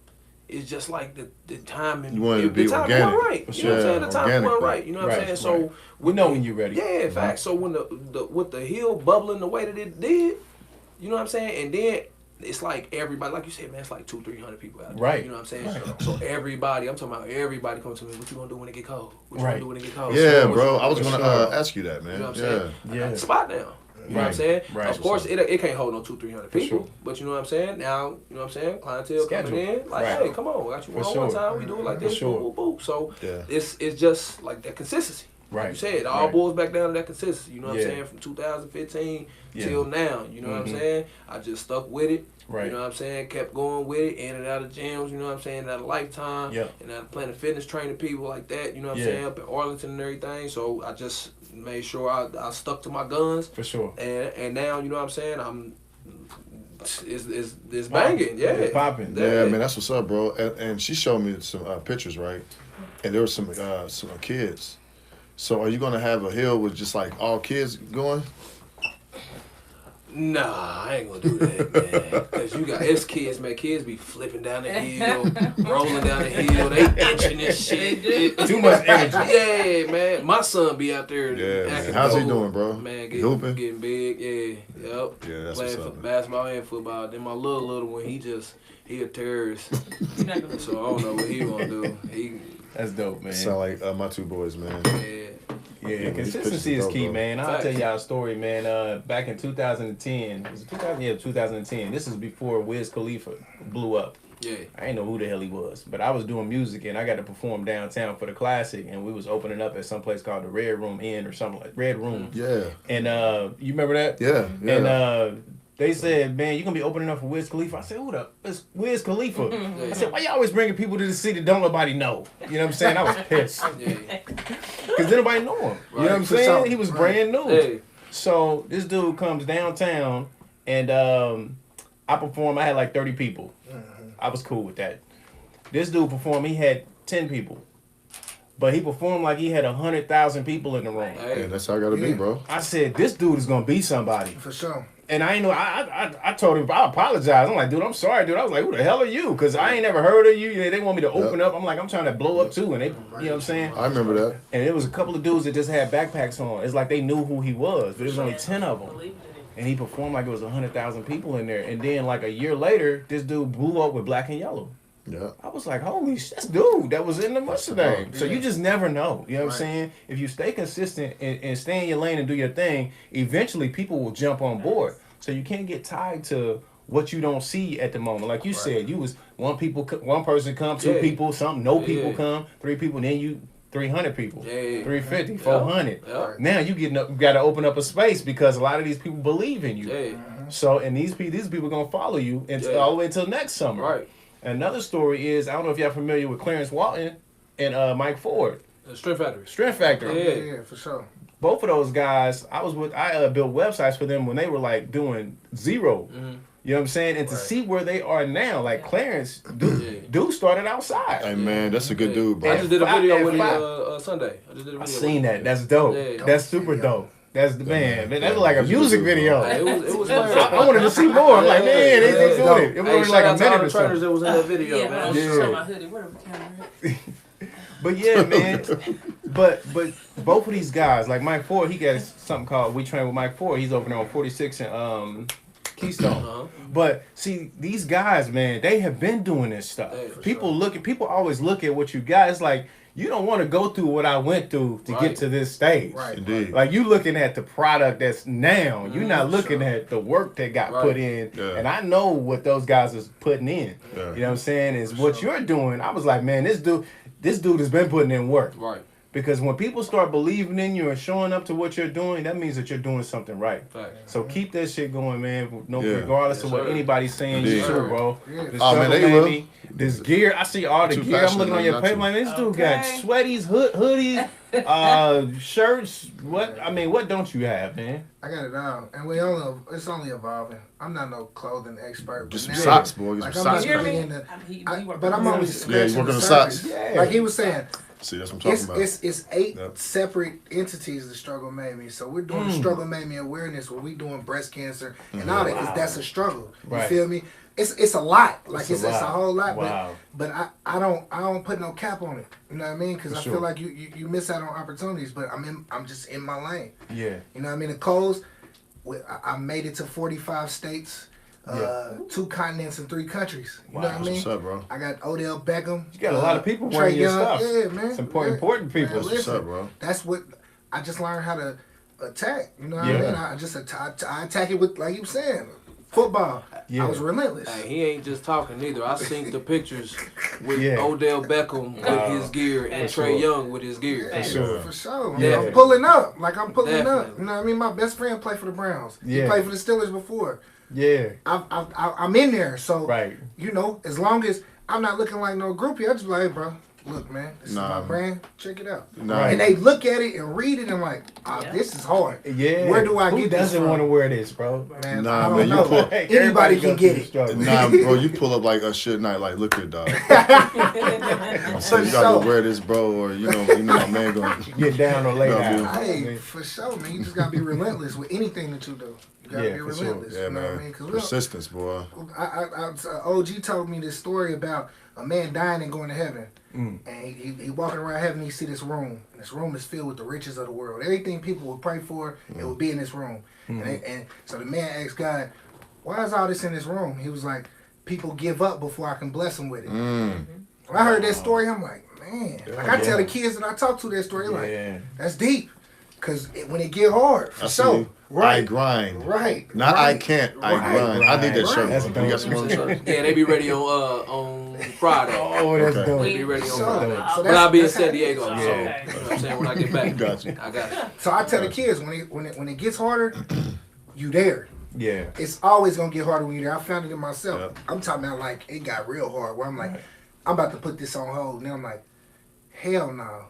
it's just like the timing. You wanted to be organic. Wasn't right. You know what I'm saying? The timing wasn't right. You know what I'm saying? So we know when you're ready. Yeah, in fact. So when with the hill bubbling the way that it did, you know what I'm saying? And then it's like everybody, like you said, man, it's like 200-300 people out there. Right. You know what I'm saying? Right. So everybody, I'm talking about everybody coming to me, what you gonna do when it get cold? What you gonna do when it get cold? Yeah, bro. I was gonna ask you that, man. You know what I'm saying? I got the spot now. You know what I'm saying? Right. Of course, it can't hold no 200-300 people. But you know what I'm saying? Now, you know what I'm saying? Clientele coming in, like, hey, come on, I got you one time. We do it like this. Boop, boop, boop. So it's just like that consistency. Right. Like you said, it all boils back down to that consistency. You know what I'm saying? From 2015 till now. You know what I'm saying? I just stuck with it. Right. You know what I'm saying? Kept going with it, in and out of gyms, you know what I'm saying, out of Lifetime, and out of Planet Fitness, training people like that, you know what I'm saying, up in Arlington and everything. So I just made sure I stuck to my guns. For sure. And now, you know what I'm saying, it's banging, It's popping. Yeah, man, that's what's up, bro. And she showed me some pictures, right? And there were some kids. So are you gonna have a hill with just like all kids going? Nah, I ain't gonna do that, man. Cause it's kids, man. Kids be flipping down the hill, rolling down the hill. They itching and shit. Too much energy. Yeah, man. My son be out there. Yeah, man. How's he doing, bro? Man, getting big. Yeah, yep. Yeah, that's playing what's up, basketball and football. Then my little one, he a terrorist. So I don't know what he gonna do. That's dope, man. Sound like my two boys, man. Yeah, consistency is key, man. I'll tell y'all a story, man. Back in 2010, was it 2000? Yeah, 2010. This is before Wiz Khalifa blew up. Yeah. I didn't know who the hell he was, but I was doing music and I got to perform downtown for the Classic, and we was opening up at some place called the Red Room Inn or something like Red Room. Yeah. And you remember that? Yeah. And they said, man, you're going to be opening up for Wiz Khalifa. I said, who the? It's Wiz Khalifa. I said, why you always bringing people to the city that don't nobody know? You know what I'm saying? I was pissed. Because nobody know him. You know what I'm saying? He was brand new. Hey. So this dude comes downtown and I perform. I had like 30 people. I was cool with that. This dude performed. He had 10 people. But he performed like he had 100,000 people in the room. Hey, that's how I gotta be, bro. I said, this dude is going to be somebody. For sure. And I ain't know. I told him, I apologize. I'm like, dude, I'm sorry, dude. I was like, who the hell are you? Because I ain't never heard of you. They want me to open up. I'm like, I'm trying to blow up too. And they, you know what I'm saying? I remember that. And it was a couple of dudes that just had backpacks on. It's like they knew who he was, but it was only 10 of them. And he performed like it was 100,000 people in there. And then like a year later, this dude blew up with Black and Yellow. Yeah. I was like, holy shit, that's dude that was in the Mustang. So you just never know. You know what I'm saying? If you stay consistent and stay in your lane and do your thing, eventually people will jump on board. So you can't get tied to what you don't see at the moment. Like you said, you was one person come, two people, people come, 3 people, then you 300 people, 350, 400. Now you got to open up a space because a lot of these people believe in you. So and these people gonna follow you until all the way until next summer. Right. Another story is, I don't know if y'all familiar with Clarence Walton and Mike Ford. Strength Factory. Yeah, for sure. Both of those guys, I built websites for them when they were like doing zero. You know what I'm saying? And to see where they are now, like Clarence, dude started outside. Hey man, that's a good dude, bro. I just did a video with him Sunday. I seen that. That's dope. That's super dope. That's the man. That's like a music video. It was I wanted to see more. I'm like, man, they doing it. It was only like a minute or something. That was in that video, man. Yeah, my hoodie. Where the camera? But yeah, man. But both of these guys, like Mike Ford, he got something called We Train with Mike Ford. He's over there on 46 and Keystone. But see, these guys, man, they have been doing this stuff. People always look at what you got. It's like, you don't want to go through what I went through to get to this stage. Right. Indeed. Like you looking at the product that's now. You're not looking at the work that got put in. Yeah. And I know what those guys is putting in. Yeah. You know what I'm saying? Is what you're doing. I was like, man, this dude has been putting in work. Right. Because when people start believing in you and showing up to what you're doing, that means that you're doing something right. So keep that shit going, man. Regardless of what anybody's saying, you too, bro. This gear, I see all the gear. I'm looking on your page, like, this dude got sweaties, hoodies, shirts. What don't you have, man? I got it all, and it's only evolving. I'm not no clothing expert. Just some socks, boy. Get some socks. But I'm only scratching you working the on surface. socks. Yeah. Like he was saying. See, that's what I'm talking about. It's 8 separate entities. The struggle made me. So we're doing the struggle made me awareness. Where we doing breast cancer and all that, because that's a struggle. You feel me? It's a lot. Like it's a whole lot. But I don't put no cap on it. You know what I mean? Because I feel like you miss out on opportunities. But I'm just in my lane. Yeah. You know what I mean? The Coles, I made it to 45 states. 2 continents and 3 countries. You know what I mean? What's up, bro? I got Odell Beckham. You got a lot of people wearing your stuff. Yeah, man. Some important people. Man, what's up, bro? That's what I just learned how to attack. You know what I mean? I just I attack it with, like you were saying, football. Yeah. I was relentless. Hey, he ain't just talking either. I seen the pictures with Yeah. Odell Beckham with his gear and For Trey sure. Young with his gear. For sure. For sure. Man. Yeah. I'm pulling up. Like I'm pulling up. Definitely. You know what I mean? My best friend played for the Browns. Yeah. He played for the Steelers before. Yeah. I'm in there. So Right. you know, as long as I'm not looking like no groupie, I just be like, hey, bro, look, man, this is my brand. Check it out. Nah. And they look at it and read it and like, this is hard. Yeah. Where do I Who get this doesn't from? want to wear this, bro? Man, Nah, I don't man, you know. pull- Like, Anybody everybody can goes get through it. struggle. Nah, bro, you pull up like a shit night. Like, look here, dog. So you gotta wear this, bro, or you know, my man gonna Get down or lay Yeah, down. Hey, for sure, man. You just gotta be relentless with anything that you do. You gotta Yeah, be for sure. relentless. Yeah, you know man. what I mean? 'Cause Persistence, boy. OG told me this story about a man dying and going to heaven. Mm. And he walking around heaven, he see this room. And this room is filled with the riches of the world. Everything people would pray for, it would be in this room. And so the man asked God, why is all this in this room? He was like, people give up before I can bless them with it. When I heard that story, I'm like, man. Like I tell the kids that I talk to that story, like, that's deep. Because when it get hard, for I see sure. you. Right. I grind. Right. Not right. I can't. I Right. grind. I need that Right. shirt. That's bro. You got some other shirts? Yeah, they be ready on Friday. Oh, that's Okay. dope. They be ready on So- Friday. so But I'll be in that's how San it Diego, is. so Yeah. you know what I'm saying, when I get back. Got you. I got you. So I tell the kids when it gets harder, you there. Yeah. It's always gonna get harder when you're there. I found it in myself. Yep. I'm talking about like it got real hard where I'm like, I'm about to put this on hold. And then I'm like, hell no.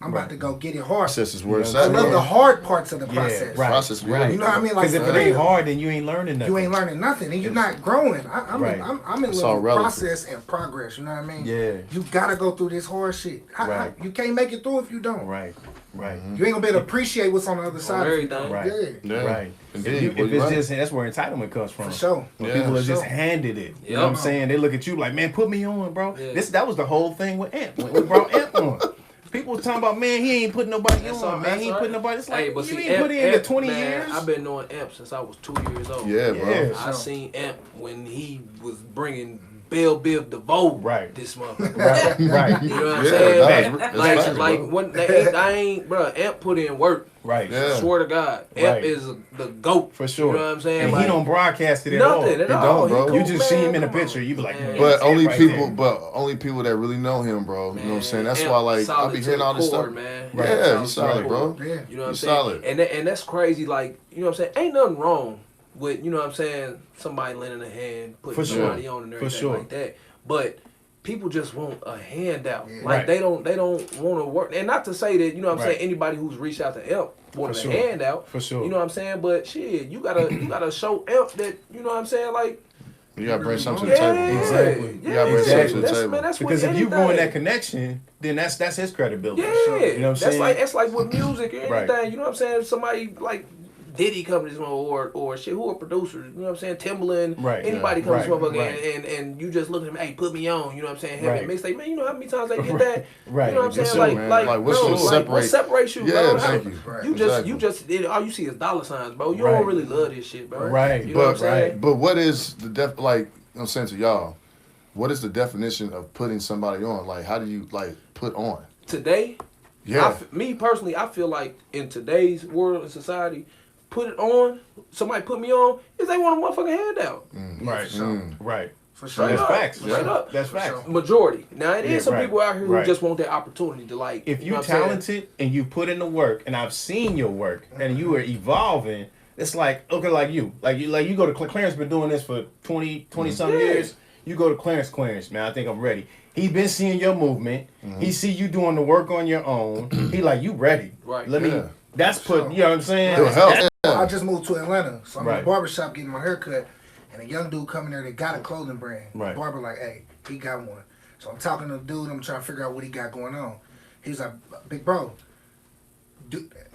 I'm about to go get it hard. Process is where it's I at, love bro. the hard parts of the Yeah, process. right. Process, right. You know what I mean? Like, Because if for it ain't real. hard, then you ain't learning nothing. You ain't learning nothing and you're not growing. I'm Right. in It's love all with relative. process and progress. You know what I mean? Yeah. You gotta go through this hard shit. Right. You can't make it through if you don't. Right. Right. You ain't gonna be able to appreciate what's on the other side. of you. everything. Right. Yeah. Yeah. Right. Indeed. If, Well, if you're it's right. just that's where entitlement comes from. For sure. When Yeah. people are For just sure. handed it. You Yeah. know what I'm saying? They look at you like, man, put me on, bro. Yeah. That was the whole thing with Amp. When we brought Amp on. People talking about, man, he ain't putting nobody That's on, all- man. that's He ain't all putting right. nobody. It's like, Hey, but you see, ain't put in the Amp, 20 man, years. I've been knowing Amp since I was 2 years old. Yeah, bro. Yeah. I seen Amp when he was bringing Bell Biv DeVoe Right. this motherfucker. Right. Right. You know what I'm Yeah, saying? that's like, facts, like bro. when I ain't, bro. Amp put in work. Right. Yeah. Swear to God, Amp Right. is the goat. For sure. You know what I'm saying? And Like, he don't broadcast it at all. nothing at He all. don't, bro. He You cool, just see him in a man. picture, you be like, man, But that's only it right people, there. but only people that really know him, bro. You know what I'm saying? That's Amp why, like, I solid be to hearing the all this core, stuff. man. Right. Yeah, he's to solid, the bro. core. Yeah. You know what I'm He's saying? solid. And that's crazy. Like, you know what I'm saying? Ain't nothing wrong with, you know what I'm saying, somebody lending a hand, putting For sure. somebody on and For everything sure. like that. But people just want a handout. Yeah. Like Right. they don't want to work. And not to say that, you know what I'm Right. saying, anybody who's reached out to Amp wanted For a sure. handout. For sure. You know what I'm saying? But shit, you gotta show Amp that, you know what I'm saying, like, You gotta bring something to yeah, the table. Exactly. You gotta bring Exactly. something to the That's, table. man, that's Because with if you anything. ruin that connection, then that's his credibility. Yeah, You know what I'm that's saying? that's like with music or anything. Right. You know what I'm saying? Somebody like Diddy come to this one or shit, who are producers? You know what I'm saying? Timbaland, Right, anybody yeah, come to this right, motherfucker right. and you just look at him, hey, put me on. You know what I'm saying? Have Right. it mixtape, man. You know how many times they get Right, that? right. You know what I'm For saying? sure, like, man. like, Like, what's bro, gonna like, what separate- separates you, Yeah, bro? thank How- you. Right. You Exactly. just all you see is dollar signs, bro. You Right. don't really love this shit, bro. Right. You know what I'm But saying? but what is the like I'm saying to y'all, what is the definition of putting somebody on? Like how do you like put on? Today, Yeah. me personally, I feel like in today's world and society, put it on, somebody put me on, is they want a motherfucking handout. Right. For sure. Right. For sure. That's up. facts. Straight up. That's For facts. sure. Majority. Now, it is Yeah, some right, people out here who right. just want that opportunity to, like, If you know what I'm saying? talented and you put in the work, and I've seen your work, and you are evolving, it's like like you go to Clarence. Been doing this for 20 some Yeah. years. You go to Clarence, man. I think I'm ready. He been seeing your movement. He see you doing the work on your own. He like you ready. Right. Let me. Yeah. That's put. You know what I'm saying? It'll help. I just moved to Atlanta, so I'm in Right. a barbershop getting my hair cut, and a young dude coming there that got a clothing brand. Right. The barber like, hey, he got one. So I'm talking to the dude, I'm trying to figure out what he got going on. He's like, big bro,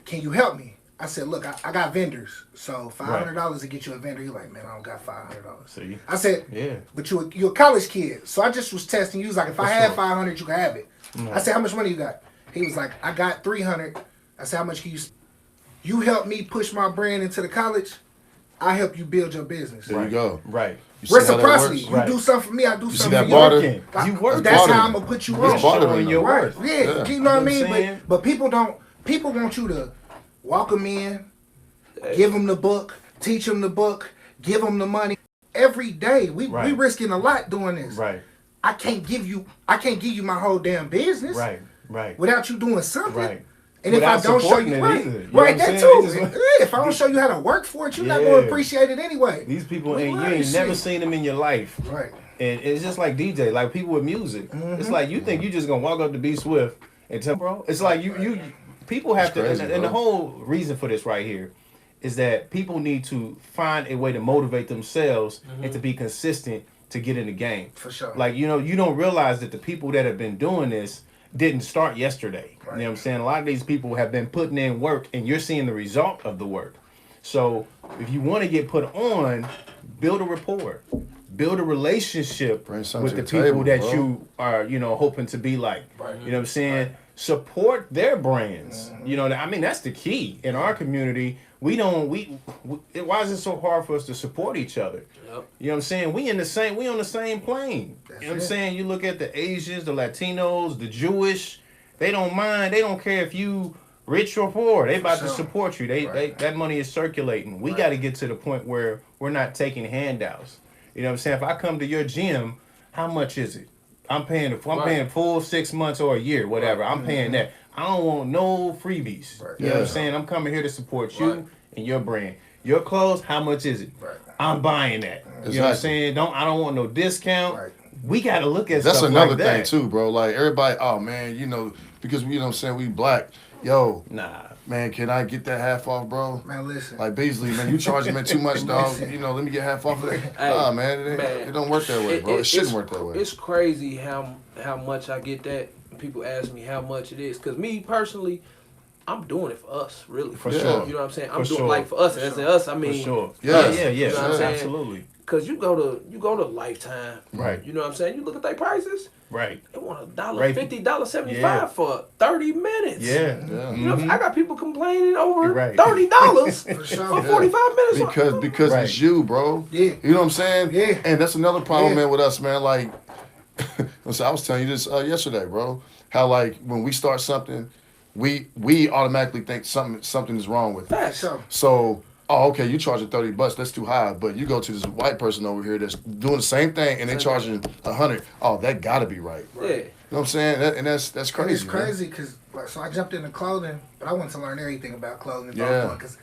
can you help me? I said, look, I got vendors, so $500 to get you a vendor. He's like, man, I don't got $500. See. I said, Yeah. but you're a college kid, so I just was testing you. He was like, if I had sure. 500, you could have it. I said, how much money you got? He was like, I got 300. I said, how much can you? You help me push my brand into the college. I help you build your business. There you go. Right. You see how that Reciprocity. works? You Right. do something for me, I do see something that for you. barter? You work. That's bartering. how I'm gonna put you It's on. bartering, Showing your though. Right. work. Yeah. Yeah. You know what I You know what mean? I'm saying? But people don't. People want you to walk them in, give them the book, teach them the book, give them the money. every day. We Right. risking a lot doing this. Right. I can't give you my whole damn business. Right. Right. Without you doing something. Right. And Without if I don't show supporting you it right, either. You know right, what I'm that saying? too. They just- If I don't show you how to work for it, you're not Yeah. going to appreciate it anyway. These people We ain't you learn ain't never shit. seen them in your life. Right. And it's just like DJ, like people with music. It's like you think you just gonna walk up to B Swift and tell bro. It's like you people have to crazy, and the bro. whole reason for this right here is that people need to find a way to motivate themselves and to be consistent to get in the game. For sure. Like, you know, you don't realize that the people that have been doing this didn't start yesterday. You know what I'm saying? A lot of these people have been putting in work and you're seeing the result of the work. So if you want to get put on, build a rapport. Build a relationship Bring something with to the the people table, that bro. you are, you know, hoping to be like. You know what I'm saying? Support their brands. You know, I mean, that's the key in our community. We why is it so hard for us to support each other? Yep. You know what I'm saying? We on the same plane. You know what I'm saying? You look at the Asians, the Latinos, the Jewish, they don't mind. They don't care if you rich or poor. They about to support you. They that money is circulating. We got to get to the point where we're not taking handouts. You know what I'm saying? If I come to your gym, how much is it? I'm paying full 6 months or a year, whatever. I'm paying that. I don't want no freebies. You know what I'm saying? I'm coming here to support you and your brand. Your clothes, how much is it? I'm buying that. You know what I'm saying? I don't want no discount. We got to look at That's stuff another like that. thing too, bro. Like everybody, oh man, you know, because you know what I'm saying, we black. Yo, man, can I get that half off, bro? Man, listen. Like Beasly, man, you charging me too much, dog. You know, let me get half off of that. Hey, Man, it don't work that way, bro. It shouldn't work that way. It's crazy how much I get that. People ask me how much it is. Because me personally, I'm doing it for us, really. For sure. You know what I'm saying? For I'm doing sure. like for us. And as us, I mean. For sure. Yeah. Yeah. You know what I'm saying? Absolutely. Because you go to Lifetime. Right. You know what I'm saying? You look at their prices. Right. They want $1.50, Right. $1.75 for 30 minutes. Yeah. You know, I got people complaining over Right. $30 For sure. for 45 minutes. Because Right. it's you, bro. Yeah. You know what I'm saying? Yeah. And that's another problem, Yeah. man, with us, man. Like, so I was telling you this yesterday, bro. How like when we start something, we automatically think something is wrong with it. Facts. So, oh, okay, you charging $30, that's too high. But you go to this white person over here that's doing the same thing and they charging $100. Oh, that gotta be right. Yeah. You know what I'm saying? That's crazy. And it's man. crazy because so I jumped into clothing, but I wanted to learn everything about clothing. Yeah. Because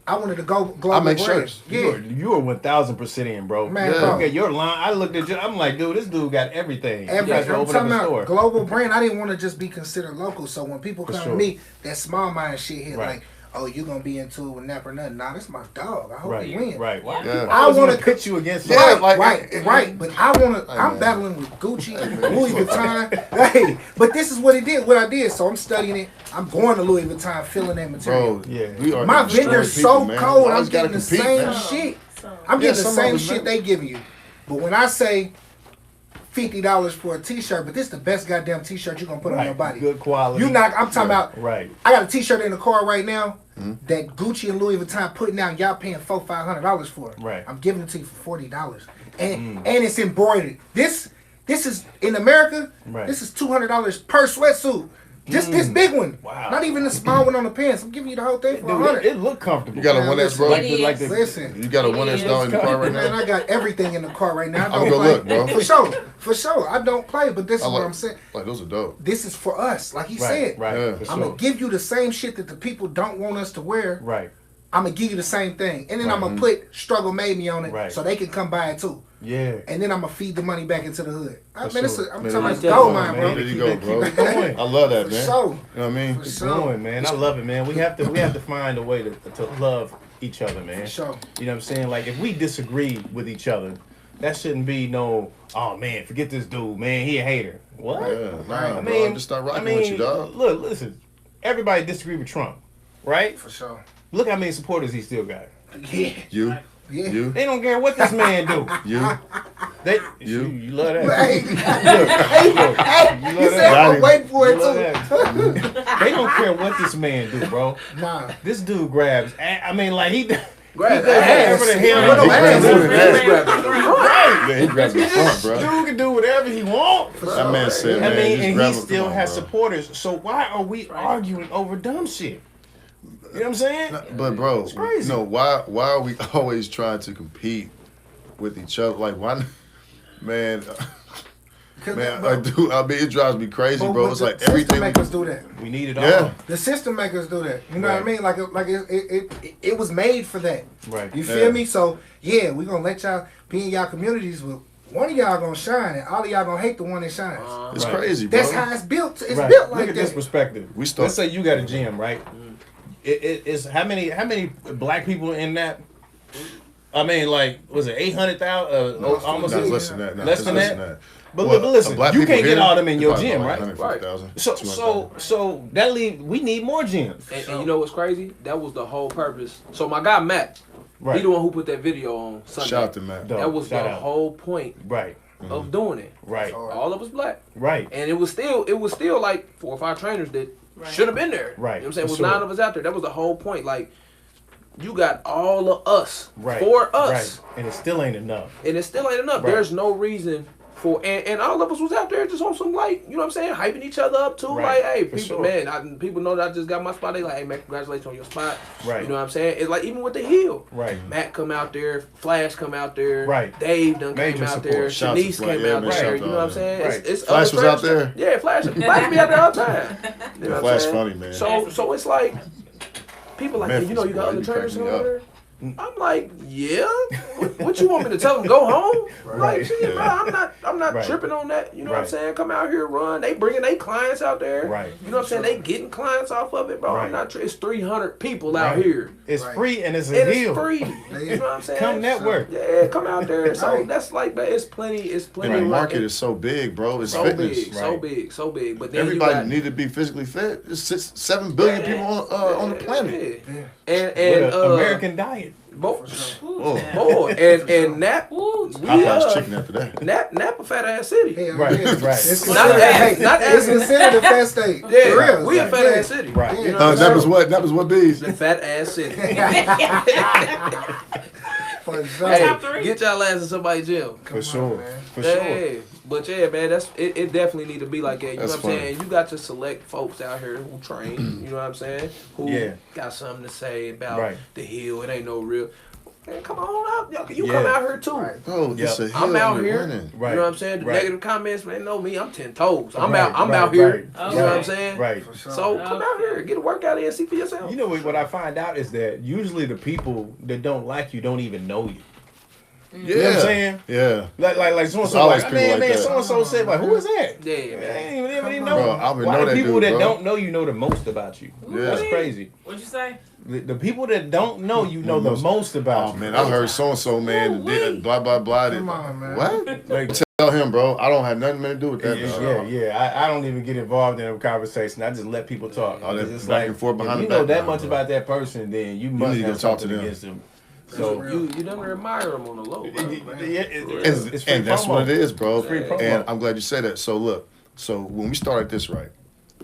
I wanted to go global. I make brand. shirts. Yeah. You are 1000% in, bro. Man, Yeah. bro. Look at your line. I looked at you. I'm like, dude, this dude got everything. You I'm guys can open up talking a about store. global brand. I didn't want to just be considered local. So when people come sure. to me, that small mind shit hit Right. like, oh, you gonna be into it with Nap or nothing. Nah, that's my dog. I hope Right. he win. Right. Why? Yeah. I want wanna to pit you against. Yeah, somebody. like- Right. But I wanna. I'm man. battling with Gucci, man. Louis Vuitton. Hey, but this is what it did. What I did. So I'm studying it. I'm going to Louis Vuitton, feeling that material. Bro, Yeah. we are My extreme vendor's people, so man. cold. You I'm always gotta getting the compete, same man. shit. So, I'm Yeah, getting the some of same us, shit man. they giving you. But when I say $50 for a T-shirt, but this the best goddamn T-shirt you gonna put on your body. Good quality. You not. I'm talking about. Right. I got a T-shirt in the car right now Mm-hmm. that Gucci and Louis Vuitton putting out. Y'all paying $400-$500 for it. Right. I'm giving it to you for $40, and it's embroidered. This is in America. Right. This is $200 per sweatsuit. Just this big one. Wow. Not even the small one on the pants. I'm giving you the whole thing for Dude, $100. it look comfortable. You got a Man, 1S, bro? listen. Like the, Listen. You got a 1S down in the car right Man, now? I got everything in the car right now. I I'm don't gonna play. look, bro. For sure. I don't play, but this is I what I'm saying. Like, those are dope. This is for us, like he Right. said. Right. Yeah. For I'm sure. gonna give you the same shit that the people don't want us to wear. Right. I'm gonna give you the same thing, and then Right. I'm gonna put "Struggle Made Me" on it, Right. so they can come buy it too. Yeah. And then I'm gonna feed the money back into the hood. For I'm sure. talking Man, about that's gold dope, mine, man. bro. There you go, bro. Keep it going. I love that, For man. sure. You know what I mean? For Keep sure. going, man. I love it, man. We have to find a way to love each other, man. For sure. You know what I'm saying? Like if we disagree with each other, that shouldn't be no. Oh man, forget this dude, man. He a hater. What? Yeah, nah, I bro. mean, Just start rocking I mean, with you, dog. Look, listen. Everybody disagree with Trump, right? For sure. Look how many supporters he still got. Yeah. You, Yeah. you, They don't care what this man do. you. They You. you love that. Hey, Look, hey, you he love said that. I'm waiting for You it love too. that. They don't care what this man do, bro. Nah. This dude grabs. I mean, like he. Grab does ass. whatever the hell What he no ass? wants. Yeah, he grabbed the front, bro. Dude can do whatever he wants. That man said, I man, mean, just and grab he him. still Come on, has bro. supporters. So why are we arguing over dumb shit? You know what I'm saying? But bro, It's crazy. why are we always trying to compete with each other? Like why, man? Man, I mean, it drives me crazy, bro. It's like everything. System makers do that. We need it all. Yeah. The system makers do that. You know what I mean? Like it was made for that. Right. You feel me? So yeah, we gonna let y'all be in y'all communities, but one of y'all gonna shine, and all of y'all gonna hate the one that shines. It's crazy, bro. That's how it's built. It's Right. built like Look at that. this perspective. Let's say you got a gym, right? It's how many black people in that? I mean, like, was it 800,000? Almost less than that. Less than that. that. But Well, listen, black you people can't get here, all them in they your probably gym, like right? 150,000, So 200,000. that leave. We need more gyms. And you know what's crazy? That was the whole purpose. So my guy Matt, Right. he the one who put that video on Sunday. Shout out to Matt. Dog. That was Shout the out. whole point Right. of doing it. Right. All of us black. Right. And it was still like 4 or 5 trainers that Right. should have been there. Right. You know what I'm saying? It was For sure. 9 of us out there. That was the whole point. Like, you got all of us Right. for us. Right. And it still ain't enough. And it still ain't enough. Right. There's no reason for and all of us was out there just on some, like, you know what I'm saying, hyping each other up too. Right. Like, hey, For people, sure. man, people know that I just got my spot. They like, hey man, congratulations on your spot. Right. You know what I'm saying? It's like even with the heel. Right. Matt come out there, Flash come out there, Right. Dave done Major came out support. there, Shout out to Shanice Flash. came Yeah, out man, there. shout You out know what I'm to saying? Right. It's Flash other was out trainers. there? Yeah, Flash be out there all the time. You know what I'm Flash saying? funny, man. So it's like people like, Memphis, you know, you got boy, other you trainers crack me over up. there. I'm like, yeah. What you want me to tell them? Go home? Right. Like, shit, bro, I'm not Right. tripping on that. You know what I'm Right. saying? Come out here, run. They bringing their clients out there. Right. You know what I'm saying? They getting clients off of it, bro. Right. I'm not. It's 300 people out Right. here, It's Right. free and it's a and deal. it's free. You know what I'm saying? Come network. Yeah, come out there. So Right. that's like, but it's plenty. It's plenty. And the of market is so big, bro. It's so fitness. big, so Right. big, so big. But then Everybody you got, need to be physically fit. There's 7 billion people on the planet. Yeah. And With an American diet. Oh. boy, and Nap, Ooh, we Popeye's chicken after that. Nap a fat ass city. Hell Right, yeah. right. It's Not considered, ass, not it's ass. considered a fast state. Yeah, For real. we a Like, fat yeah. ass city. Right. You know That what I'm was saying? what Bees. The fat ass city. For sure. Hey, Top 3. get y'all ass in somebody's gym. For sure. man. For sure. Hey, but yeah, man, it definitely need to be like that. You That's know what I'm funny. saying? You got to select folks out here who train. You know what I'm saying? Who Yeah. got something to say about Right. the heel. It ain't no real. Man, come on out. You Yeah. come out here too. Right. Bro, it's Yep. a hill I'm out and here. you're winning. Right. You know what I'm saying? The Right. negative comments, man, know me. I'm 10 toes. I'm Right, out. I'm right, out here. right. You know what I'm saying? Right. For sure. So come out here, get a workout in, and see for yourself. You know what I find out is that usually the people that don't like you don't even know you. Yeah. You know what I'm saying? Yeah. Like so and There's so always like, people man, like that. so and so said, like, who is that? Yeah, They man. ain't even Come know. on. Bro, I would Why know the that people dude, that bro. don't know you know the most about you? Yeah. That's crazy. What'd you say? The people that don't know you know the most about Oh you. man, I heard so and so man did blah blah blah. Come on, man. What? Like, Tell him, bro. I don't have nothing to do with that. yeah. I don't even get involved in a conversation. I just let people talk. Oh, that It's back like, and forth behind if you the know that background, much bro. about that person, then you must need to have go talk to something them. against them. So You never admire them on the low, bro. it's free And that's promo. what it is, bro. Free promo. And I'm glad you said that. So look, so when we started this, right?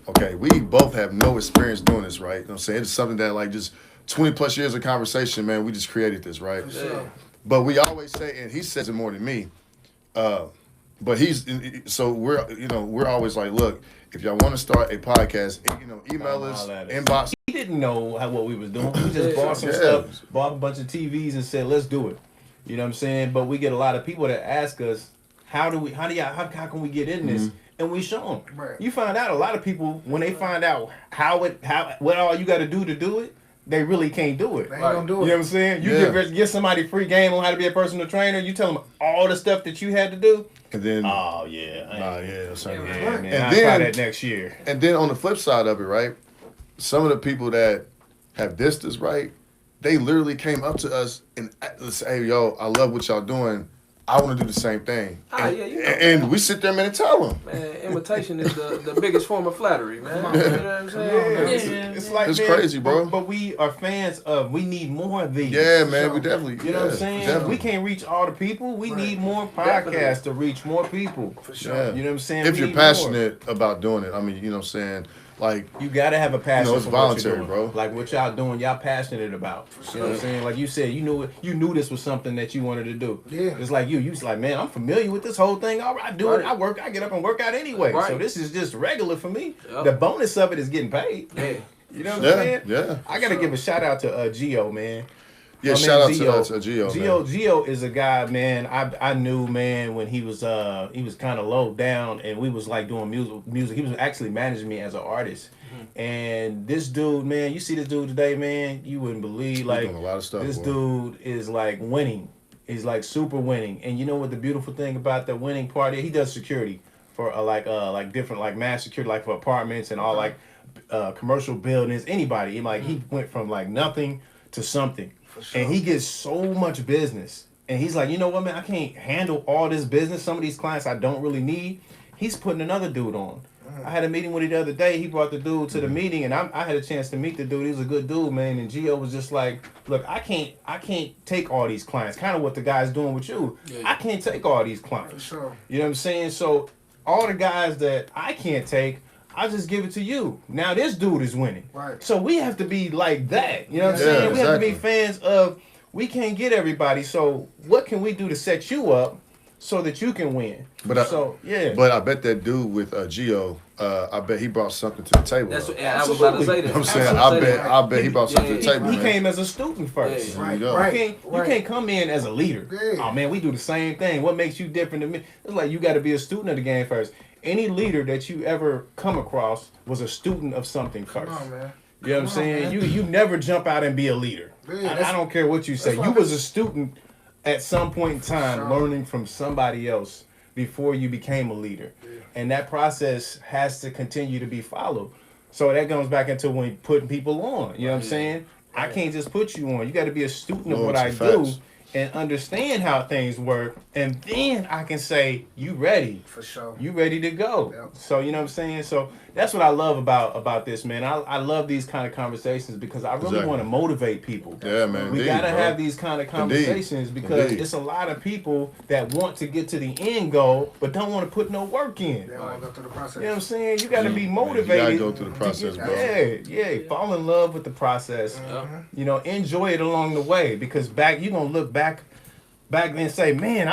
Okay, we both have no experience doing this, right? You know what I'm saying? It's something that like just 20 plus years of conversation, man, we just created this, right? Yeah. But we always say, and he says it more than me, but we're always like, look, if y'all want to start a podcast, email us, Holla at us. inbox. He didn't know what we was doing. We just bought some Yeah. stuff, bought a bunch of TVs, and said, "Let's do it." You know what I'm saying? But we get a lot of people that ask us, how can we get in this? And we show them. Right. You find out a lot of people when they find out what all you got to do it, they really can't do it. They ain't gonna do You know it. what I'm saying? You Yeah. give somebody free game on how to be a personal trainer. You tell them all the stuff that you had to do. And then, Oh yeah, son. man, And I'll then- try that next year. And then on the flip side of it, right? Some of the people that have dissed us, right? They literally came up to us and say, "Hey, yo, I love what y'all doing. I want to do the same thing." And, Yeah, you know. and we sit there, man, and tell them. Man, imitation is the biggest form of flattery, man. You know what I'm saying? It's like, It's man, crazy, bro. But we are fans of. We need more of these. Yeah, man, we definitely. You know what I'm yeah, saying? definitely. We can't reach all the people. We need more Definitely. podcasts to reach more people. For sure. Yeah. You know what I'm saying? If We you're need more. passionate about doing it, I mean, you know what I'm saying? Like, You gotta have a passion. it's for what you're voluntary, doing. bro. Like what y'all doing, y'all passionate about. You know what I'm saying? Like you said, you knew this was something that you wanted to do. Yeah. It's like you was like, man, I'm familiar with this whole thing. All right, I do it. Right. I get up and work out anyway. Right. So this is just regular for me. Yep. The bonus of it is getting paid. Yeah. You know what I'm saying? Yeah. I gotta give a shout out to Gio, man. Yeah, My shout man out Gio. to Gio, Gio, man. Gio is a guy, man. I knew, man, when he was kind of low down, and we was like doing music. He was actually managing me as an artist. And this dude, man, you see this dude today, man, you wouldn't believe, He's like, doing a lot of stuff, this boy. dude is like winning. He's like super winning. And you know what the beautiful thing about the winning part is? He does security for like different like mass security, like for apartments and all like commercial buildings. Anybody, like he went from like nothing to something, Sure. and he gets so much business. And he's like, you know what, man, I can't handle all this business. Some of these clients I don't really need. He's putting another dude on. I had a meeting with him the other day. He brought the dude to the meeting, and I had a chance to meet the dude. He was a good dude, man. And Gio was just like, look, I can't take all these clients. Kind of what the guy's doing with you. Yeah. I can't take all these clients. For sure. You know what I'm saying? So all the guys that I can't take, I just give it to you. Now this dude is winning. Right. So we have to be like that. You know what I'm Yeah, saying? We have to be exactly. fans of, we can't get everybody. So what can we do to set you up so that you can win? But I bet that dude with Gio, I bet he brought something to the table. That's though. what, I was about to say that. You know what I'm saying? Absolutely. I bet he brought something to the table. He man. came as a student first. Yeah. There you go. Right. You can't come in as a leader. Yeah. Oh man, we do the same thing. What makes you different than me? It's like you got to be a student of the game first. Any leader that you ever come across was a student of something first. Come on, man. You know what I'm Come on, saying? man. You never jump out and be a leader. Yeah, I don't care what you say. that's You why- was a student at some point in time, Sure. learning from somebody else before you became a leader. And that process has to continue to be followed. So that goes back into when putting people on. You know what I'm saying? I can't just put you on. You got to be a student of No, what it's I a do fact. and understand how things work. And then I can say, you ready. For sure. You ready to go. Yep. So you know what I'm saying? So that's what I love about this, man. I love these kind of conversations because I really Exactly. want to motivate people. Yeah, man. We Indeed, gotta bro. have these kind of conversations because Indeed. it's a lot of people that want to get to the end goal but don't want to put no work in. They don't want to go through the process. You know what I'm saying? You gotta be Man, motivated. you gotta go through the process, to bro. Yeah. Fall in love with the process. You know, enjoy it along the way because you gonna look back and say, man,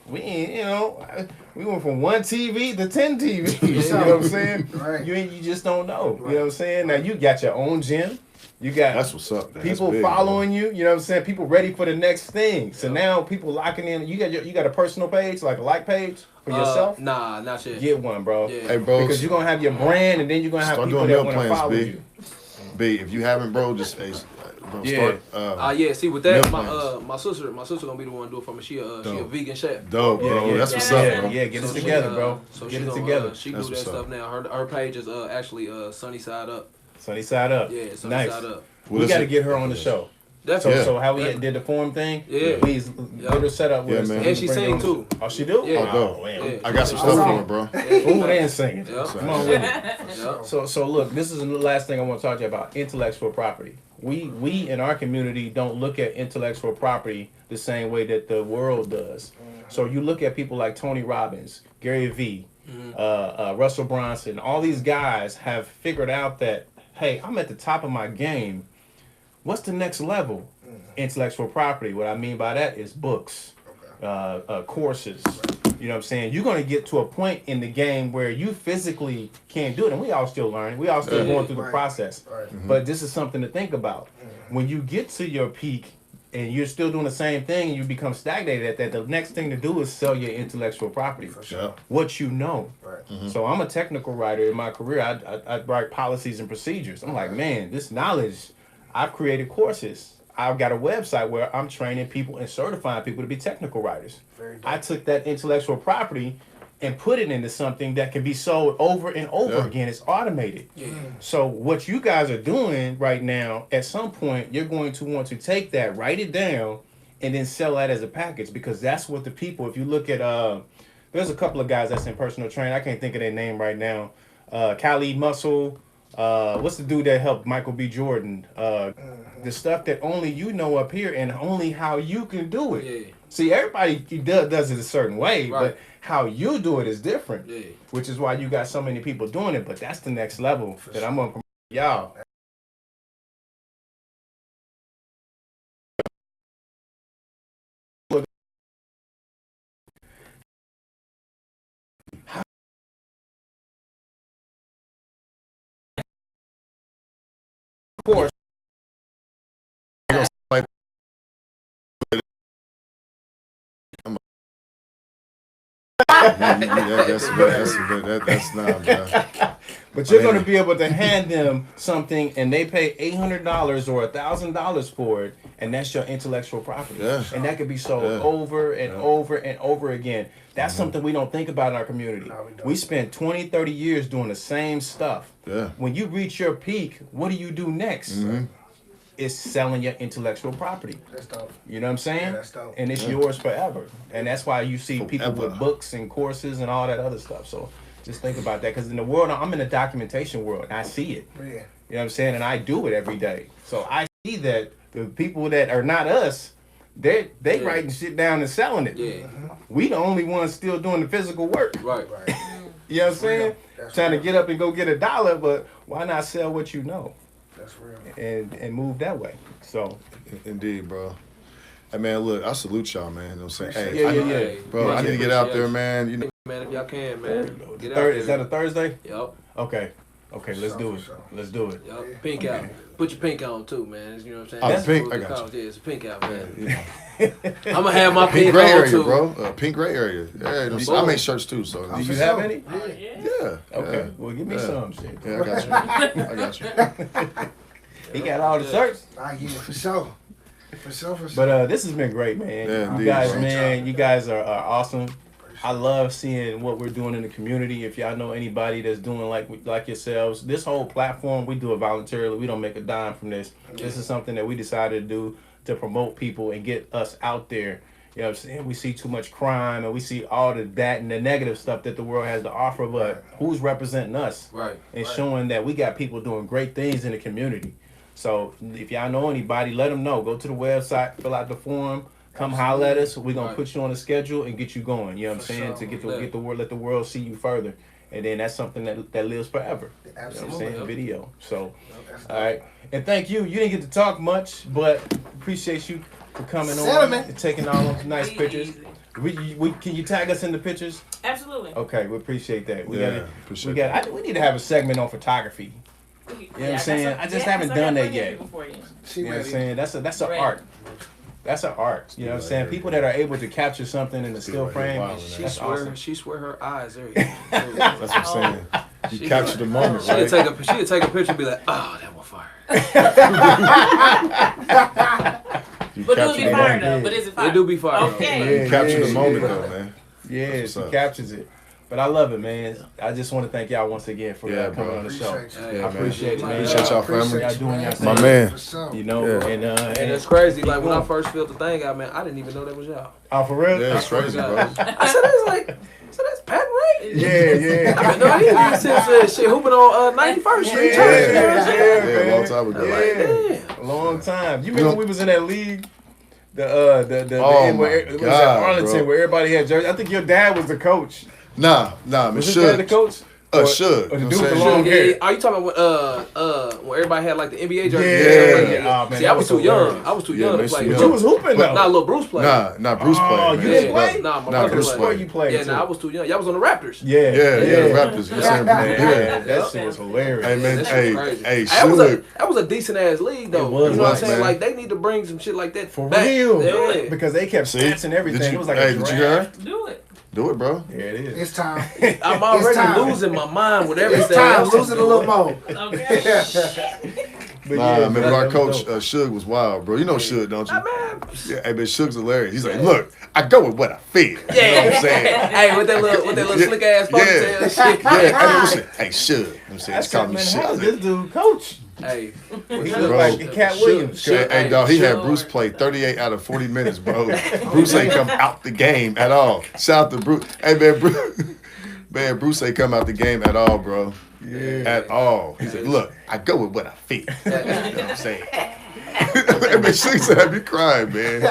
we went from 1 TV to 10 TVs. You know what I'm saying? Right. You just don't know. You know what I'm saying? Now you got your own gym. You got That's what's up. Man. That's people big, following you. You know what I'm saying? People ready for the next thing. So now people locking in. You got a personal page, like a like page for yourself. Nah, not yet. Get one, bro. Yeah. Hey, bro. Because you're gonna have your brand, and then you're gonna have Start people doing that meal want to plans, follow B. you. B, if you haven't, bro, just bro, Yeah. start. Yeah. See, with that, meal my plans. my sister gonna be the one to do it for me. She a Dope. vegan chef. Dope, bro. Yeah, That's yeah. what's Yeah, up, bro. Yeah, get us So she, together, bro. So Get she it gonna, together. she That's do that what's stuff up. now. Her page is actually Sunny Side Up. Sunny side up. Yeah, Sunny Nice. Side Up. Well, We got to listen- get her on the show. That's Yeah. So how we Yeah. did the form thing? Yeah. Please get her set up with Yeah, us. man. so we And can she bring her sing on. too. Oh, she do? Yeah. dope. Man. Yeah. I got some Awesome. stuff for her, bro. Food and singing. Yeah. Come on with it. Yeah. So look, this is the last thing I want to talk to you about: intellectual property. We in our community don't look at intellectual property the same way that the world does. So you look at people like Tony Robbins, Gary Vee, Russell Brunson. All these guys have figured out that, hey, I'm at the top of my game. What's the next level? Intellectual property. What I mean by that is books, courses. You know what I'm saying? You're going to get to a point in the game where you physically can't do it. And we all still learning. We all still Yeah. going through the Right. process. Right. But this is something to think about. When you get to your peak and you're still doing the same thing and you become stagnated at that, the next thing to do is sell your intellectual property. For sure. Yeah. What you know. Right. So I'm a technical writer in my career. I write policies and procedures. I'm like, man, this knowledge, I've created courses. I've got a website where I'm training people and certifying people to be technical writers. Very dope. I took that intellectual property and put it into something that can be sold over and over Yeah. again. It's automated. Yeah. So what you guys are doing right now, at some point, you're going to want to take that, write it down, and then sell that as a package because that's what the people, if you look at, there's a couple of guys that's in personal training. I can't think of their name right now. Khalid Muscle. What's the dude that helped Michael B. Jordan? The stuff that only you know up here and only how you can do it. Yeah. See, everybody does it a certain way, Right. but how you do it is different. Yeah. Which is why you got so many people doing it. But that's the next level that I'm gonna promote y'all. course. That's not, bro. But you're going to be able to hand them something, and they pay $800 or $1,000 for it, and that's your intellectual property. Yeah. And that could be sold over and over and over again. That's something we don't think about in our community. No, we don't. We spent 20, 30 years doing the same stuff. Yeah. When you reach your peak, what do you do next? It's selling your intellectual property. That's dope. You know what I'm saying? Yeah, that's dope. And it's yours forever. And that's why you see people Forever. with books and courses and all that other stuff. So just think about that. Because in the world, I'm in the documentation world, and I see it. Yeah. You know what I'm saying? And I do it every day. So I see that the people that are not us, they writing shit down and selling it. Yeah. We the only ones still doing the physical work. Right. You know what I'm saying? That's Trying real. to get up and go get $1, but why not sell what you know That's real. and move that way? So Indeed, bro. Hey, man, look, I salute y'all, man. You know what I'm saying? Hey, yeah. bro, I need to get out there, man. You know, Man, if y'all can, man. Get out Is that there. a Thursday? Yup. Okay, let's do it. For sure. Let's do it. Yup. Pink out. Put your pink on too, man. You know what I'm saying? Oh, That's pink, what I it got calls. Yeah, it's a pink out, man. you know, I'm gonna have my pink pink gray on area, too, bro. Pink gray area. Yeah, you know, I make shirts too, so. Do you For have sure. any? Oh, yeah. Yeah. Okay, well give me some shit. Yeah, I got you. I got you. He got all the shirts. I get it for sure. For sure. But this has been great, man. Yeah, You indeed, guys, bro. man, you guys are awesome. I love seeing what we're doing in the community. If y'all know anybody that's doing like yourselves, this whole platform, we do it voluntarily. We don't make a dime from this. This is something that we decided to do to promote people and get us out there. You know what I'm saying? We see too much crime and we see all that and the negative stuff that the world has to offer, but who's representing us? Right. And showing that we got people doing great things in the community. So if y'all know anybody, let them know. Go to the website, fill out the form. Come holler at us. We're gonna put you on a schedule and get you going. You know what I'm saying? To get the word, let the world see you further, and then that's something that lives forever. Absolutely. You know what I'm saying? Video. So, That's all right. And thank you. You didn't get to talk much, but appreciate you for coming on Sentiment. and taking all those nice Easy, pictures. easy. We can you tag us in the pictures? Absolutely. Okay, we appreciate that. We appreciate we need to have a segment on photography. You know what I'm saying? I just haven't done that yet. You know what I'm saying? That's an Ready. art. That's an art. You know what I'm saying? People that are able to capture something in a still frame, that's awesome. She swear her eyes there. That's what I'm saying. You capture the moment, She'd right? take a picture and be like, oh, that one fire. You But do it capture be the fire moment. though? But is it fire? It do be fire. Okay. Yeah, You capture the yeah, moment, yeah. though, man. Yeah, That's she what's up. captures it. But I love it, man. I just want to thank y'all once again for Yeah, coming bro. on the show. Appreciate Hey, Yeah, I man. appreciate it, man. Appreciate y'all, family. Y'all doing y'all My thing. man. For sure. You know, Yeah. and And it's crazy. Like when I first filled the thing out, man, I didn't even know that was y'all. oh, for real? Yeah, it's crazy, bro. I said that's like, so that's Pat Ray. Yeah. I mean, no, he used to shit hooping on 91st Street. Yeah, Church, you know what I'm saying? Yeah, a long time ago. Yeah. A long time. You remember know- we was in that league? The Oh, end where my it was God, at Arlington bro. where everybody had jerseys. I think your dad was the coach. Nah, man, Was his dad the should. coach? Should. Or the You know dude what with the I'm long saying? hair? Are you talking about when everybody had like the NBA jerseys? Yeah. Oh, man, See, that I was was too young. hilarious. I was too Yeah, young man, to play. too But young. you was hooping though. Nah, little Bruce played. Nah, Bruce Oh, played, you man. didn't play? Nah, my Nah, brother Bruce played. Where you played? Yeah, nah, I was too young. Y'all was on the Raptors. Yeah, Raptors. You know what I'm saying? Man, Yeah. that shit was hilarious. Hey, man, That shit hey, was crazy. hey, That was a decent ass league though. It was, you know what I'm saying? man. Like they need to bring some shit like that For back. real. Yeah. Because they kept See? stats and everything. Did you- It was like hey, a did you draft. hear? Do it. Do it, bro. Yeah, it is. It's time. I'm already time. losing my mind with everything. It's time. else Lose it a little more. Okay. But Nah, man, but our that was coach dope. Suge was wild, bro. You know Suge, don't you? Ah, man. Yeah, hey, man, Suge's hilarious. He's like, look, I go with what I feel. You know what Yeah. I'm saying? Hey, with that little Yeah. slick ass Yeah. ponytail and shit. Yeah, hey, listen, hey, Suge. You know what I'm saying? I Just call said, me man, Suge. I how was is like, this dude coach? Hey, He Suge- looked like Cat Suge- Williams. Suge- Hey, dog, he had Suge. Bruce play 38 out of 40 minutes, bro. Bruce ain't come out the game at all. Shout out to Bruce. Hey, man, Bruce ain't come out the game at all, bro. Yeah. At all. He said, look, I go with what I feel. You know what I'm saying? Hey, man, Six had me crying, man.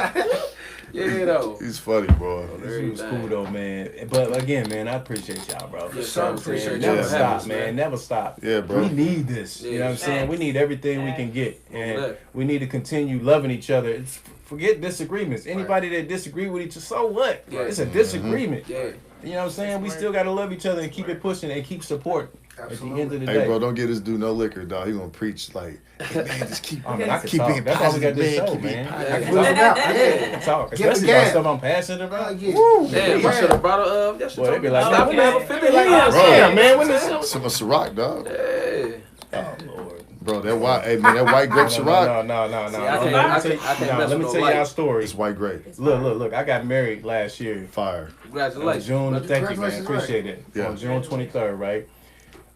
Yeah, though. He's funny, bro. This was cool though, man. But again, man, I appreciate y'all, bro. Yes, sir. appreciate Never y'all stop, having us, man. Never stop. Yeah, bro. We need this. You know what I'm saying? We need everything we can get, and Yeah. we need to continue loving each other. Forget disagreements. Anybody that disagree with each other, so what? Yeah. It's a disagreement. Yeah. You know what I'm saying? We still got to love each other and keep it pushing and keep supporting. Absolutely. At the end of the Hey, day. bro, don't get this dude no liquor, dog. He gonna preach like, hey, man, just keep, I mean, I can keep talk. being That's why we got positive, this man. show, Keep being man. positive. I can Put it out. I can talk, Give especially a about gas. stuff I'm passionate about. Yeah. Woo, Damn, Yeah. I should have brought her that shit. Boy, they be like, stop okay. and have a 50 like, hands. Bro. yeah, man, when this Some Ciroc, dog. Hey. Oh Lord. Bro, that white, hey man, that white grape Ciroc. No. See, I can't Let me mess tell with you no y'all light. story. It's white grape. Look. I got married last year. Fire. On Congratulations. June, thank you, man. Congratulations, Appreciate it. Yeah. On June 23rd, right?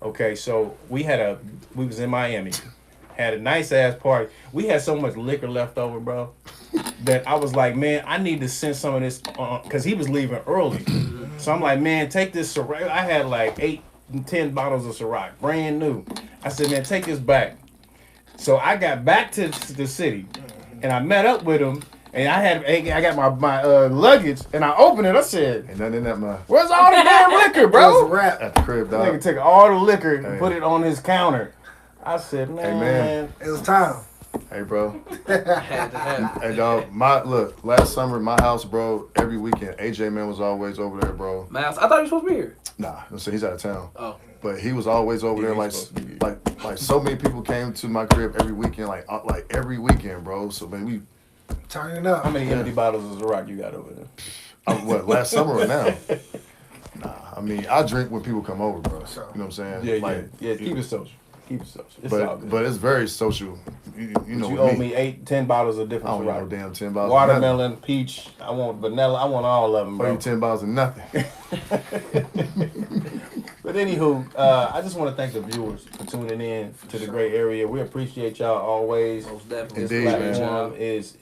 Okay, so we was in Miami, had a nice ass party. We had so much liquor left over, bro, that I was like, man, I need to send some of this, cause he was leaving early. So I'm like, man, take this Ciroc. I had like 8 and 10 bottles of Ciroc, brand new. I said, man, take this back. So I got back to the city, and I met up with him. And I got my luggage, and I opened it. I said, Ain't nothing in that man. "Where's all the damn liquor, It was a bro?" wrap. At the crib, Nigga dog. took all the liquor and Hey. put it on his counter. I said, man. man. It was time. Hey, bro. Had to have. Hey, dog. Look. Last summer, my house, bro. Every weekend, AJ man was always over there, bro. Mouse, I thought you were supposed to be here. Nah, so he's out of town. Oh. But he was always over there, like so many people came to my crib every weekend, like every weekend, bro. So man, we Turning up. How many empty bottles of Ciroc you got over there? what last summer or now? Nah, I mean I drink when people come over, bro. You know what I'm saying? Yeah. Keep it social. It's all good. But it's very social. You know, you with owe me, me 8, 10 bottles of I different don't need no Ciroc. damn 10 bottles. Watermelon, peach. I want vanilla. I want all of them, Owe bro. you 10 bottles of nothing. But anywho, I just want to thank the viewers for tuning in to the great area. We appreciate y'all always. Most definitely. This Indeed, man. platform is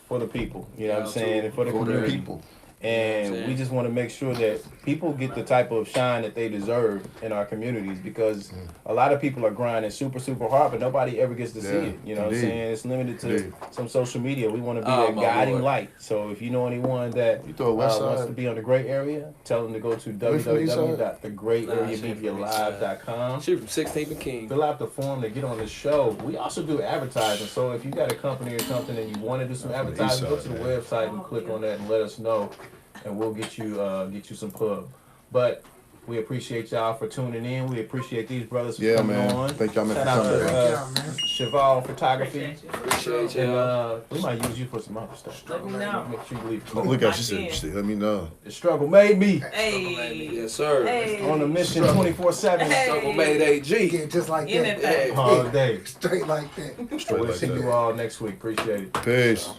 for the people. You know what I'm saying? And for the For the community. people. And we just want to make sure that people get the type of shine that they deserve in our communities, because a lot of people are grinding super, super hard, but nobody ever gets to see it. You know what I'm Indeed. saying? It's limited to Indeed. some social media. We want to be Oh, a my guiding Lord. light. So if you know anyone that You throw a west wants side. to be on the great area, tell them to go to We from East Side? www.thegreatareamedialive.com. She from 16th and King. Fill out the form to get on the show. We also do advertising. So if you got a company or something and you want to do some I'm from the advertising, go East to the Side, website and click on that and let us know, and we'll get you some pub. But we appreciate y'all for tuning in. We appreciate these brothers for Yeah, coming man. on. Thank y'all, man, Shout for out coming, to man. Yeah, man. Cheval Photography. Appreciate you. Appreciate And y'all. we might use you for some other stuff. Let me know. Make sure you leave. Look at you said, let me know. The struggle made me Hey. Yes, sir. Hey. on a mission 24/7 Hey. Struggle made AG. Yeah, just like In that. that thing. all day. Straight like that. Straight We'll like see you that. all next week. Appreciate it. Peace.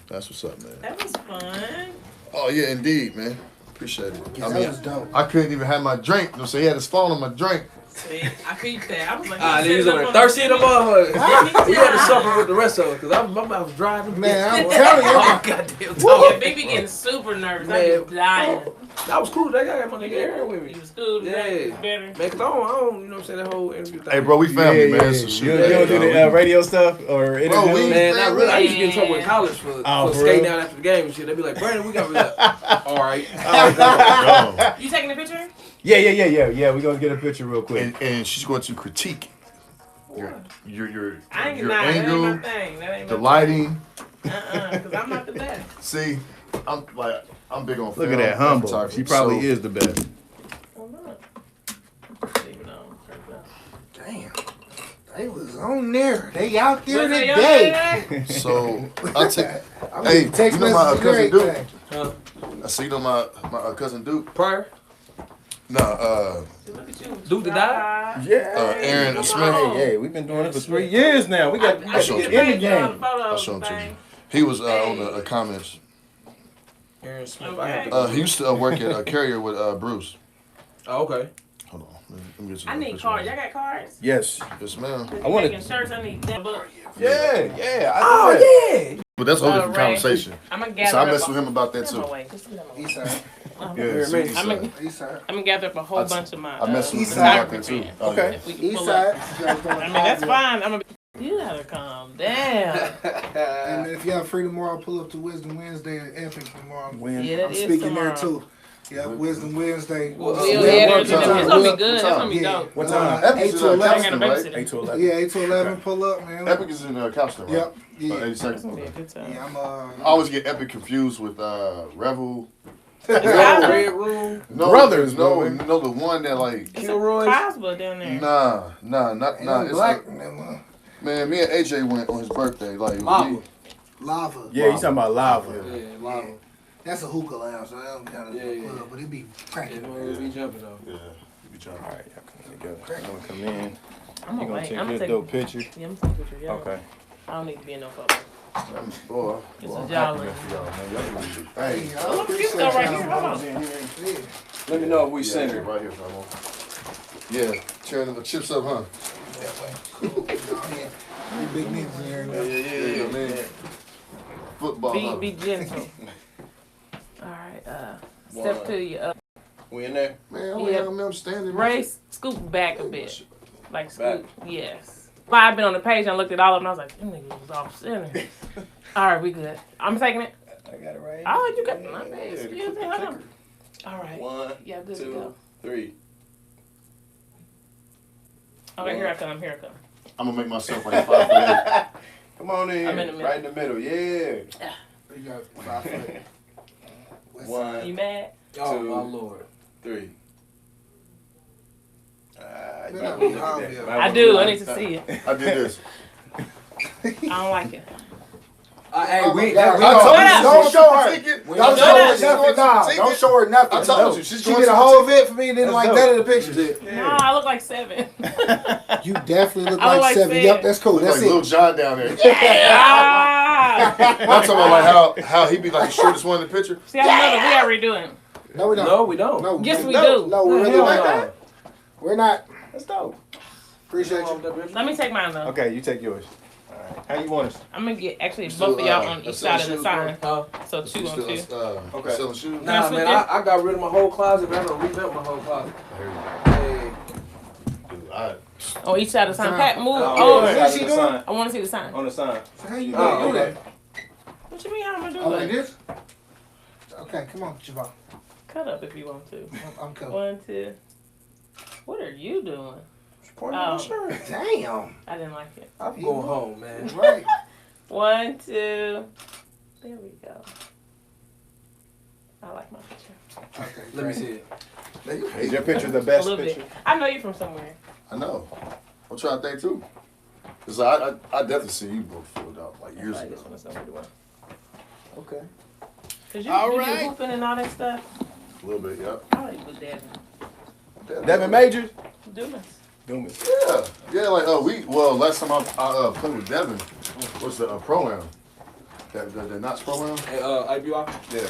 That's what's up, man. That was fun. Oh yeah, indeed, man. Appreciate it. Yeah, I that mean, was dope. I couldn't even have my drink. So he had his phone on my drink. See, I peeped that. I was like, Ah, he niggas sitting on up there on thirsty in the the motherfucker. Yeah. We had to suffer with the rest of it because my mouth was dry. Man, I'm telling you. Oh, goddamn. Yeah, Talking. baby getting super nervous. I Man. was dying. That was cool. That guy got my nigga Aaron with me. He was cool today. Yeah. Better. Man, cause I don't, you know what I'm saying, that whole interview thing. Hey, bro, we family, man. So You, shit. you don't do the radio stuff or interviews? we- Man, not really. I used to get in trouble in college for Oh, for skating real? down after the game and shit. They'd be like, Brandon, we got rid of all right. Gone. You taking a picture? Yeah. We're gonna get a picture real quick. And she's going to critique your I ain't your nah, that ain't angle, my thing. That ain't the my lighting. Because I'm not the best. See, I'm big on Look film at that humble. photography. She probably So, is the best. Oh, look. Leave it on. Damn. They was on there. They out there Was they on today. there? So I take. I'm Hey, getting text you know my messages cousin and Duke? everything. Huh? I see, you know my cousin Duke. Prior? Nah, Look at you. Duke the die? Yeah. Aaron Come Smith. on. Hey, we've been doing it for 3 years now. We got I to showed get you. in the game. I'll show him to you. He was on the comments. Aaron Smith. Okay. He used to work at a carrier with Bruce. Oh, okay. Hold on, let me get you. I a need picture. cards. Y'all got cards? Yes. Yes, ma'am. I wanna- making shirts. I need that book. Yeah. Oh, yeah. But that's only All for right. conversation. I'm going to gather So I up. messed with him about that Get him too. away. Just get him away. East side. Yeah, see, I'm I'm East side. going to gather up a whole bunch of my I messed with East him about side. that too. photography Oh, Okay. yeah. If we can East pull side. up. I mean, that's fine. I'm gonna be. You gotta calm down. And if y'all free tomorrow, pull up to Wisdom Wednesday at Epic tomorrow. Yeah, that I'm is speaking tomorrow. there too. Yeah, Wisdom Wednesday. Well, Well, Yeah, yeah, what it's time? gonna be What good. It's gonna be Yeah. dope. What time? Epic 8 is to in 11. Calston, right? 8 to 11. Yeah, 8 to 11. Pull up, man. Epic is in Calston, right? Yep. Yeah. 82nd. It's gonna be a Okay. good time. Yeah, I'm I always get Epic confused with Revel. Red Room. No, Brothers, no, bro. no, the one that like Kilroy's. Cosmo down there. Nah, not It's it's black. man, me and AJ went on his birthday. Like Lava. Lava. Yeah, you talking about lava. Yeah, lava. That's a hookah lounge, so that don't count as a Yeah. club, but it be Yeah, cracking. man, we jumping though. Yeah, you be trying. All right, y'all come together. I'm gonna come in. I'm You gonna gonna wait. take I'm this gonna dope take. picture? Yeah, I'm taking a picture. Yeah. Okay. I don't need to be in no photo. Boy, It's I'm a happy jolly. for y'all, man. Y'all doing good. Hey, Hey, Oh, look at this stuff right here. Hold on. Let me know if we yeah, send it. right here, fella. Yeah, tearing the chips up, huh? Big niggas in here. Yeah, man. Football. Be gentle. All right. Step to your We in there? Man, I'm standing. race. Scoop back a bit. Like scoop. Yes. Well, I've been on the page and I looked at all of them. And I was like, them niggas was off center. All right, we good. I'm taking it. I got it right. Oh, you got my Yeah, bad. the Excuse me. Hold on. All right. 1, Yeah, good to 2, go. 3. Okay, here I come. Here I come. I'm gonna make myself like 5'8". Come on in. I'm in the middle. Right in the middle. Yeah. You got 5 foot. West side. 1, You mad? Oh Two. my lord. 3. They gotta be hungry. I do. I need to see it. I did this. I don't like it. Hey, Oh, we God. don't Don't show her. Ticket. Don't Don't show do her that. nothing. Nah, don't show her nothing. I told you, she's She going did to a the whole ticket. event for me and didn't like dope. none of the pictures. No, I look like 7. You definitely look I like like 7. seven. Yep, that's cool. Look That's like Lil it. John down there. Ah! I'm talking about like how he be like the shortest one in the picture. See, I know that we already doing. No, we don't. No, we don't. No, Yes, we no, do. No, we're really Hell not. no. We're not. That's dope. Appreciate you. Let me take mine though. Okay, you take yours. All right. How you want us? I'm gonna get actually Still, both of y'all on each side of the sign. Huh? So 2 on 2. Okay. Selling shoes. Nah, switch man, it? I got rid of my whole closet, but I'm gonna revamp my whole closet. Hey, Dude, I On each side of the sign. Pat, move. Oh, Oh, what yeah, is she the doing? sign. I want to see the sign. On the sign. How you Oh, gonna do okay. that? What you mean? How am I Oh, doing like that? this? Okay, come on, Javon. Cut up if you want to. I'm cool. 1, 2. What are you doing? Pointing at Oh. my shirt. Damn. I didn't like it. I'm going home, man. Right. 1, 2. There we go. I like my picture. Okay. Let me see it. Man, you Is hate your it, picture man. the A best little picture? bit. I know you from somewhere. I know. I'm trying to think too. Cause I definitely see you both filled out like years I like ago. this one. It's number 1. Okay. Cause All you right. be hooping and all that stuff. A little bit, yep. I like with Devin. Devin Majors? Dumas. Dumas. Yeah, like last time I played with Devin was the pro am. That Knots pro am. Hey, IBR. Yeah.